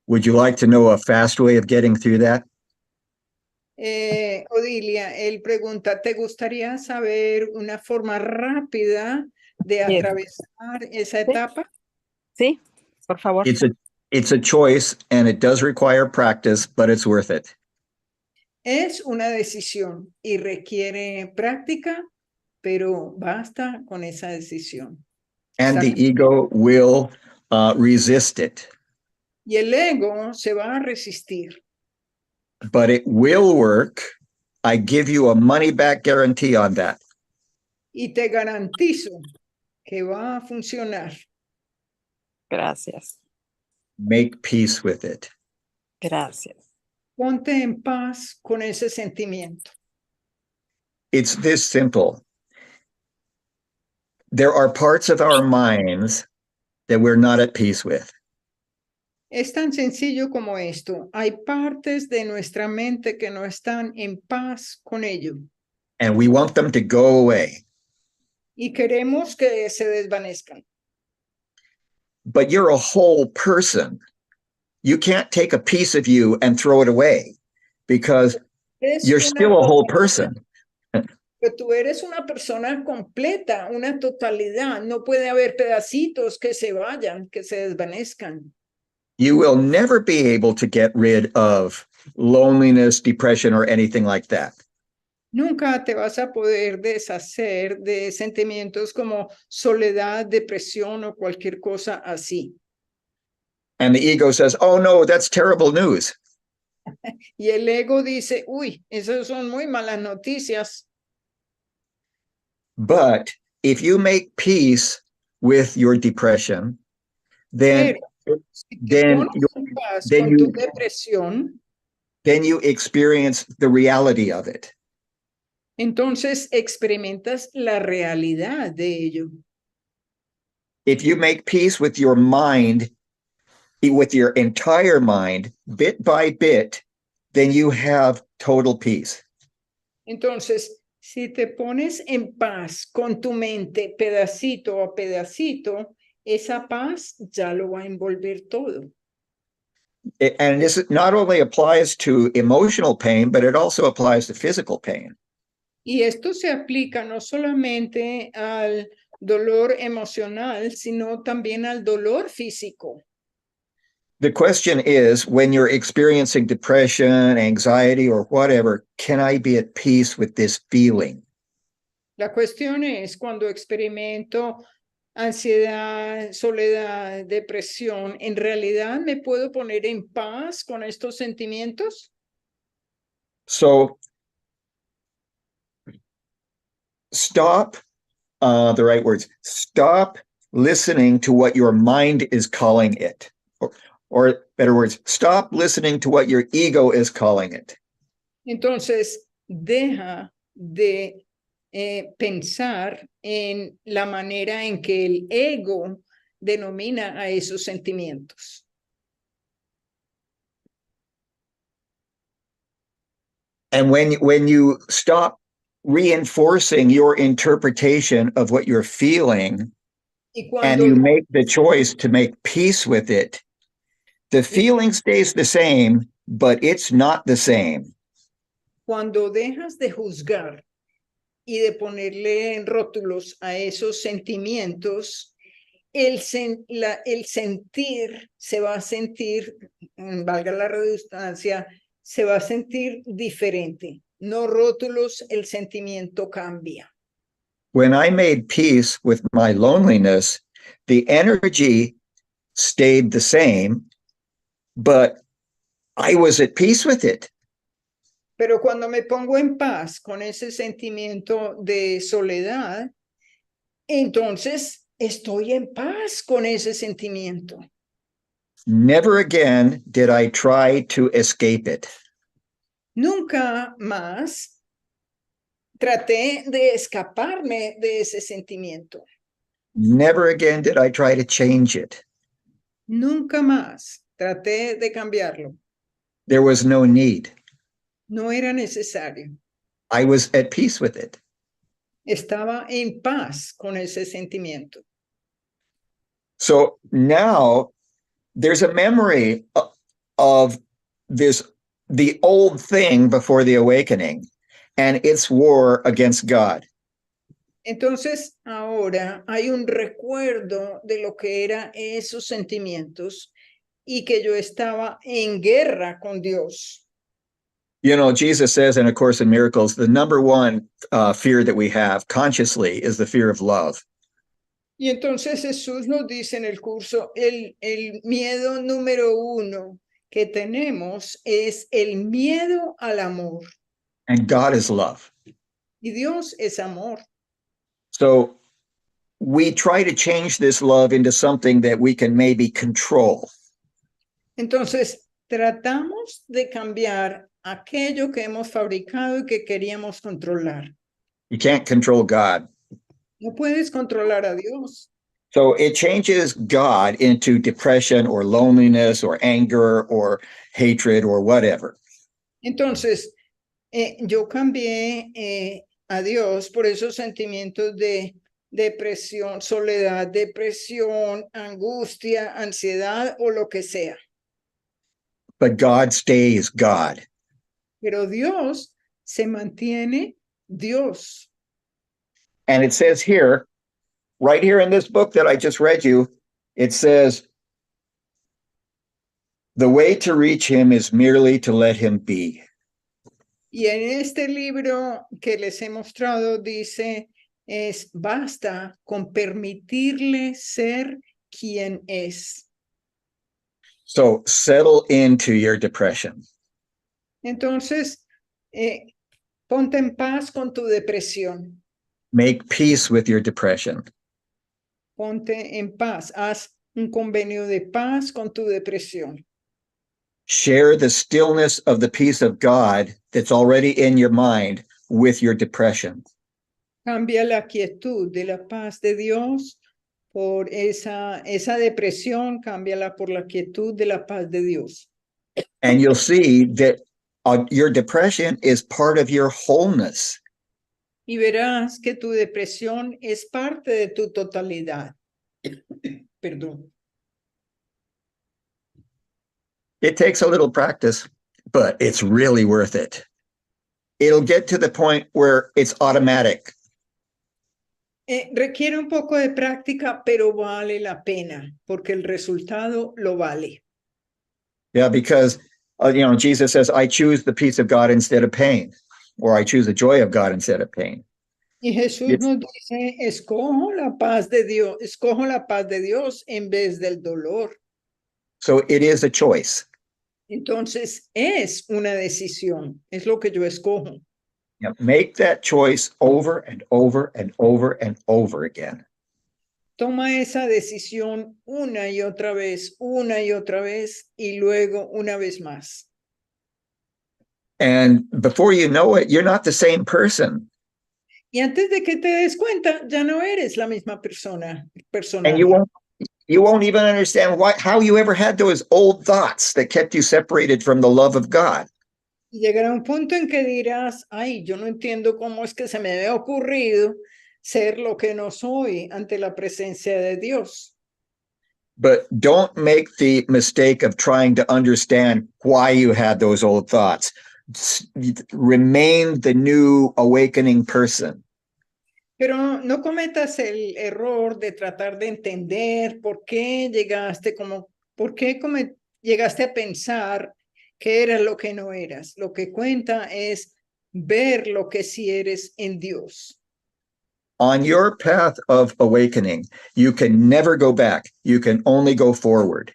C: Would you like to know a fast way of getting through that?
B: Odilia, él pregunta, ¿te gustaría saber una forma rápida de atravesar esa etapa?
D: Sí, por favor.
C: It's a choice and it does require practice, but it's worth it.
B: Es una decisión y requiere práctica, pero basta con esa decisión.
C: And the ego will resist it.
B: Y el ego se va a resistir.
C: But it will work. I give you a money back guarantee on that.
B: Y te garantizo que va a funcionar.
D: Gracias.
C: Make peace with it.
D: Gracias.
B: Ponte en paz con ese sentimiento.
C: It's this simple. There are parts of our minds that we're not at peace with.
B: Es tan sencillo como esto. Hay partes de nuestra mente que no están en paz con ello.
C: And we want them to go away.
B: Y queremos que se desvanezcan.
C: But you're a whole person. You can't take a piece of you and throw it away because you're still a whole person.
B: Pero tú eres una persona completa, una totalidad. No puede haber pedacitos que se vayan, que se desvanezcan.
C: You will never be able to get rid of loneliness, depression, or anything like that.
B: Nunca te vas a poder deshacer de sentimientos como soledad, depresión o cualquier cosa así.
C: And the ego says, oh no, that's terrible news.
B: Y el ego dice, uy, esas son muy malas noticias.
C: But if you make peace with your depression, then
B: Pero,
C: then you experience the reality of it.
B: Entonces experimentas la realidad de ello.
C: If you make peace with your mind, with your entire mind, bit by bit, then you have total peace.
B: Entonces, si te pones en paz con tu mente, pedacito a pedacito, esa paz ya lo va a envolver todo.
C: And this not only applies to emotional pain, but it also applies to physical pain.
B: Y esto se aplica no solamente al dolor emocional, sino también al dolor físico.
C: The question is, when you're experiencing depression, anxiety, or whatever, can I be at peace with this feeling?
B: La cuestión es cuando experimento ansiedad, soledad, depresión, ¿en realidad me puedo poner en paz con estos sentimientos?
C: So stop, the right words, stop listening to what your mind is calling it. Or better words, stop listening to what your ego is calling it.
B: Entonces, deja de pensar en la manera en que el ego denomina a esos sentimientos.
C: And when you stop reinforcing your interpretation of what you're feeling, and you make the choice to make peace with it, the feeling stays the same, but it's not the same.
B: Cuando dejas de juzgar y de ponerle rótulos a esos sentimientos, el sentir se va a sentir, valga la redundancia, se va a sentir diferente. No rótulos, el sentimiento cambia.
C: When I made peace with my loneliness, the energy stayed the same, but I was at peace with it.
B: Pero cuando me pongo en paz con ese sentimiento de soledad, entonces estoy en paz con ese sentimiento.
C: Never again did I try to escape it.
B: Nunca más traté de escaparme de ese sentimiento.
C: Never again did I try to change it.
B: Nunca más traté de cambiarlo.
C: There was no need.
B: No era necesario.
C: I was at peace with it.
B: Estaba en paz con ese sentimiento.
C: So now there's a memory of the old thing before the awakening and its war against God.
B: Entonces, ahora hay un recuerdo de lo que eran esos sentimientos y que yo estaba en guerra con Dios.
C: You know, Jesus says in A Course in Miracles, the number one fear that we have consciously is the fear of love.
B: Y entonces Jesús nos dice en el curso, el miedo número 1 que tenemos es el miedo al amor.
C: And God is love.
B: Y Dios es amor.
C: So we try to change this love into something that we can maybe control.
B: Entonces, tratamos de cambiar aquello que hemos fabricado y que queríamos controlar.
C: You can't control God.
B: No puedes controlar a Dios.
C: So it changes God into depression or loneliness or anger or hatred or whatever.
B: Entonces, yo cambié a Dios por esos sentimientos de depresión, soledad, depresión, angustia, ansiedad o lo que sea.
C: But God stays God.
B: Pero Dios se mantiene Dios.
C: And it says here, right here in this book that I just read you, it says, the way to reach him is merely to let him be.
B: Y en este libro que les he mostrado dice, basta con permitirle ser quien es.
C: So settle into your depression.
B: Entonces, ponte en paz con tu depresión.
C: Make peace with your depression.
B: Ponte en paz. Haz un convenio de paz con tu depresión.
C: Share the stillness of the peace of God that's already in your mind with your depression.
B: Cambia la quietud de la paz de Dios por esa depresión, cámbiala por la quietud de la paz de Dios.
C: And you'll see that your depression is part of your wholeness.
B: Y verás que tu depresión es parte de tu totalidad. Perdón.
C: It takes a little practice, but it's really worth it. It'll get to the point where it's automatic.
B: Requiere un poco de práctica, pero vale la pena, porque el resultado lo vale.
C: Yeah, because, Jesus says, I choose the peace of God instead of pain, or I choose the joy of God instead of pain.
B: Y Jesús nos dice, escojo la paz de Dios en vez del dolor.
C: So it is a choice.
B: Entonces es una decisión, es lo que yo escojo.
C: Yeah, make that choice over and over and over and over again.
B: Toma esa decisión una y otra vez, y luego una vez más.
C: And before you know it, you're not the same person.
B: Y antes de que te des cuenta, ya no eres la misma persona.
C: And you won't even understand how you ever had those old thoughts that kept you separated from the love of God.
B: Y llegará un punto en que dirás, ay, yo no entiendo cómo es que se me había ocurrido ser lo que no soy ante la presencia de Dios.
C: But don't make the mistake of trying to understand why you had those old thoughts. Remain the new awakening person.
B: Pero no cometas el error de tratar de entender por qué llegaste llegaste a pensar que eras lo que no eras. Lo que cuenta es ver lo que sí eres en Dios.
C: On your path of awakening, you can never go back. You can only go forward.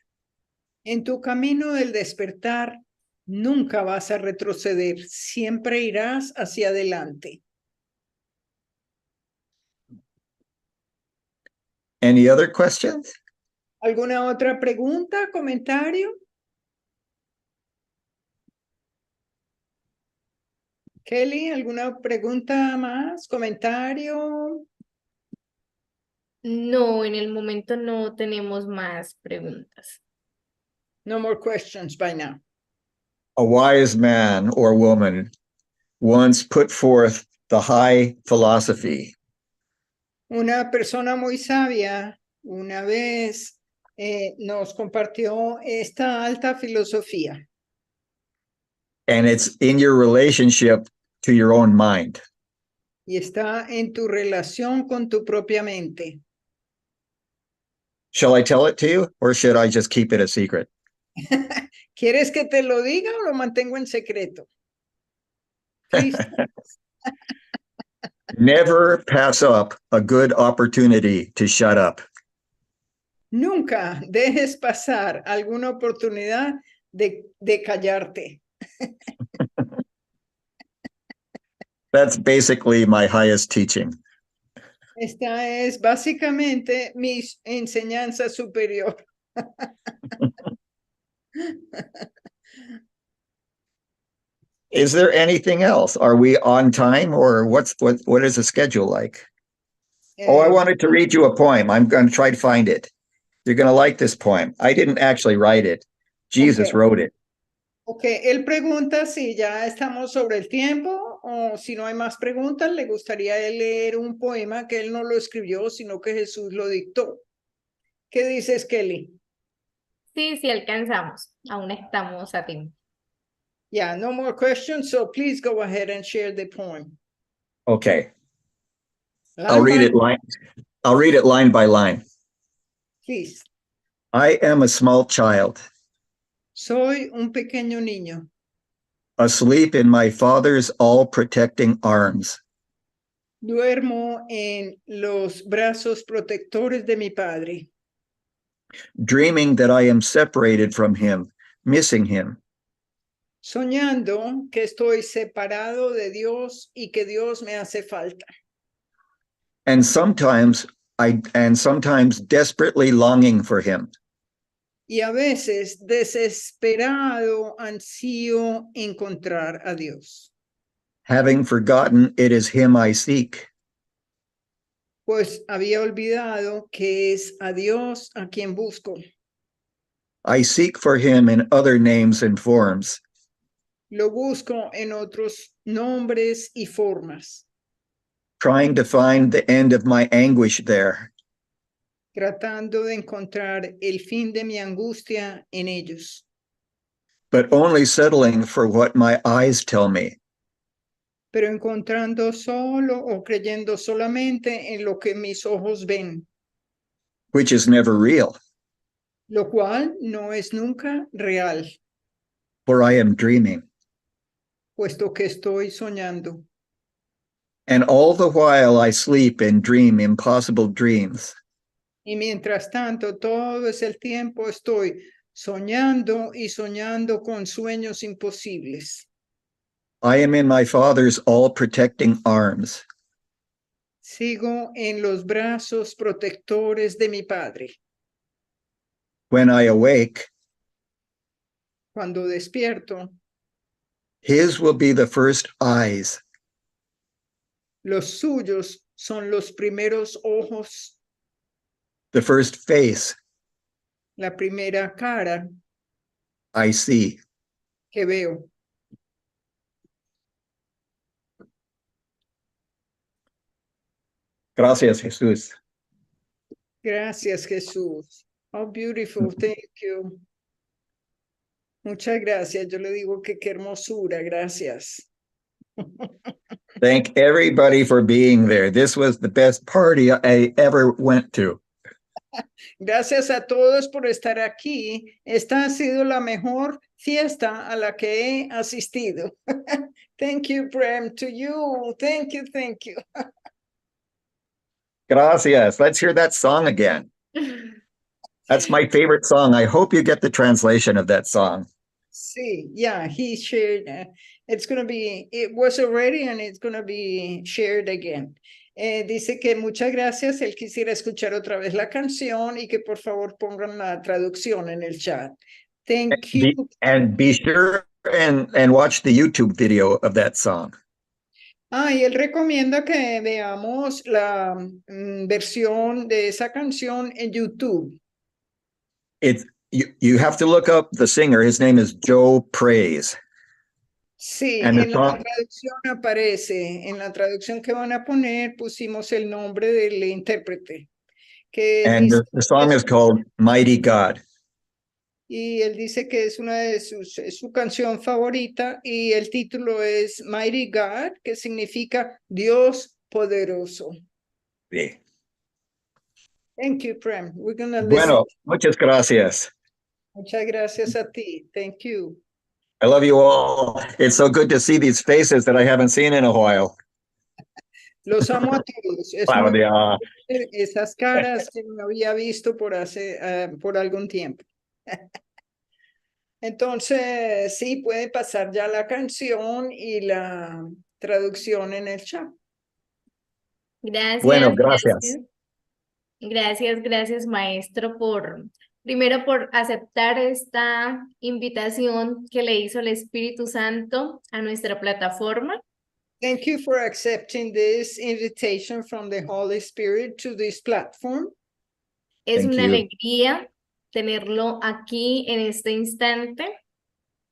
B: En tu camino del despertar, nunca vas a retroceder. Siempre irás hacia adelante.
C: Any other questions?
B: ¿Alguna otra pregunta, comentario? Kelly, ¿alguna pregunta más, comentario?
A: No, en el momento no tenemos más preguntas.
B: No more questions by now.
C: A wise man or woman once put forth the high philosophy.
B: Una persona muy sabia una vez nos compartió esta alta filosofía.
C: And it's in your relationship to your own mind.
B: Y está en tu relación con tu propia mente.
C: Shall I tell it to you, or should I just keep it a secret?
B: ¿Quieres que te lo diga o lo mantengo en secreto? Please.
C: Never pass up a good opportunity to shut up.
B: Nunca dejes pasar alguna oportunidad de callarte.
C: That's basically my highest teaching.
B: Esta es básicamente mi enseñanza superior.
C: Is there anything else? Are we on time, or what is the schedule like? I wanted to read you a poem. I'm going to try to find it. You're going to like this poem. I didn't actually write it. Jesus wrote it.
B: Ok, él pregunta si ya estamos sobre el tiempo o si no hay más preguntas, le gustaría él leer un poema que él no lo escribió, sino que Jesús lo dictó. ¿Qué dices, Kelly?
A: Sí, sí alcanzamos. Aún estamos a tiempo.
B: Yeah, no more questions, so please go ahead and share the poem.
C: Okay. I'll read it line by line.
B: Please.
C: I am a small child,
B: Soy un pequeño niño,
C: asleep in my father's all-protecting arms.
B: duermo en los brazos protectores de mi padre,
C: Dreaming that I am separated from him, missing him.
B: soñando que estoy separado de Dios y que Dios me hace falta.
C: And sometimes desperately longing for him.
B: Y a veces desesperado ansío encontrar a Dios.
C: Having forgotten it is him I seek.
B: Pues había olvidado que es a Dios a quien busco.
C: I seek for him in other names and forms.
B: Lo busco en otros nombres y formas,
C: Trying to find the end of my anguish there.
B: tratando de encontrar el fin de mi angustia en ellos,
C: But only settling for what my eyes tell me.
B: pero encontrando solo o creyendo solamente en lo que mis ojos ven,
C: Which is never real,
B: lo cual no es nunca real,
C: for I am dreaming.
B: puesto que estoy soñando.
C: And all the while I sleep and dream impossible dreams.
B: Y mientras tanto, todo es el tiempo estoy soñando y soñando con sueños imposibles.
C: I am in my father's all-protecting arms.
B: Sigo en los brazos protectores de mi padre.
C: When I awake,
B: Cuando despierto,
C: his will be the first eyes.
B: los suyos son los primeros ojos,
C: The first face
B: la primera cara
C: I see.
B: que veo.
C: Gracias, Jesús.
B: Gracias, Jesús. Oh, beautiful. Thank you. Muchas gracias. Yo le digo que qué hermosura. Gracias.
C: Thank everybody for being there. This was the best party I ever went to.
B: Gracias a todos por estar aquí. Esta ha sido la mejor fiesta a la que he asistido. Thank you, Prem, to you. Thank you, thank you.
C: Gracias. Let's hear that song again. That's my favorite song. I hope you get the translation of that song.
B: Sí, yeah, he shared. It's going to be, it was already and it's going to be shared again. Dice que muchas gracias. Él quisiera escuchar otra vez la canción y que por favor pongan la traducción en el chat. Thank you.
C: And be sure and watch the YouTube video of that song.
B: Y él recomienda que veamos la versión de esa canción en YouTube.
C: You have to look up the singer. His name is Joe Praise.
B: Sí,
C: And the
B: en la
C: song,
B: traducción aparece, en la traducción que van a poner pusimos el nombre del intérprete, que
C: and
B: dice
C: the song is called Mighty God.
B: y él dice que es una de su canción favorita y el título es Mighty God, que significa Dios poderoso.
C: Sí.
B: Thank you, Prem. We're gonna listen.
C: Bueno, muchas gracias.
B: Muchas gracias a ti. Thank you.
C: I love you all. It's so good to see these faces that I haven't seen in a while.
B: Los amo a todos. Es muy
C: Claudia.
B: bueno ver esas caras que no había visto por algún tiempo. Entonces, sí, puede pasar ya la canción y la traducción en el chat.
A: Gracias,
C: Bueno, gracias.
A: gracias, maestro, primero por aceptar esta invitación que le hizo el Espíritu Santo a nuestra plataforma.
B: Thank you for accepting this invitation from the Holy Spirit to this platform.
A: Es
C: Thank
A: una
C: you.
A: alegría tenerlo aquí en este instante.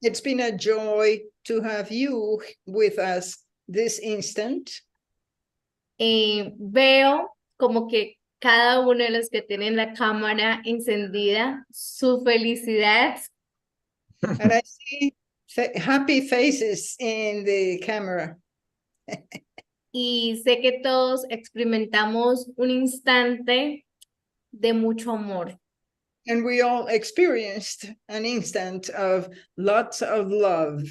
B: It's been a joy to have you with us this instant.
A: Veo como que cada uno de los que tienen la cámara encendida, su felicidad.
B: And I see happy faces in the camera.
A: Y sé que todos experimentamos un instante de mucho amor.
B: And we all experienced an instant of lots of love.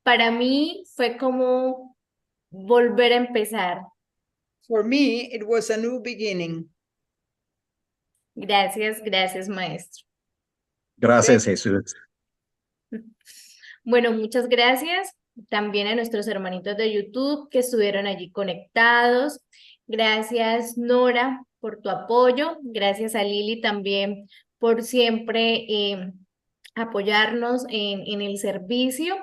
A: Para mí fue como volver a empezar.
B: For me, it was a new beginning.
A: Gracias, maestro.
C: Gracias, Jesús.
A: Bueno, muchas gracias también a nuestros hermanitos de YouTube que estuvieron allí conectados. Gracias, Nora, por tu apoyo. Gracias a Lili también por siempre apoyarnos en el servicio.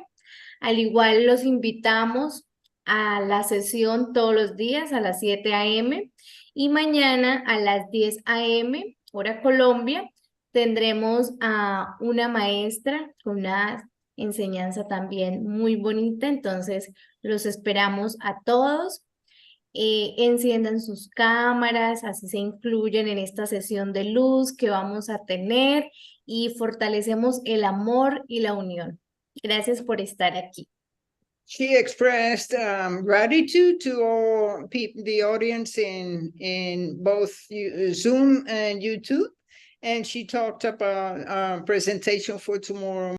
A: Al igual los invitamos a la sesión todos los días a las 7 a.m. y mañana a las 10 a.m. hora Colombia tendremos a una maestra con una enseñanza también muy bonita, entonces los esperamos a todos. Enciendan sus cámaras, así se incluyen en esta sesión de luz que vamos a tener y fortalecemos el amor y la unión. Gracias por estar aquí.
B: She expressed gratitude to all the audience in both Zoom and YouTube. And she talked about a presentation for tomorrow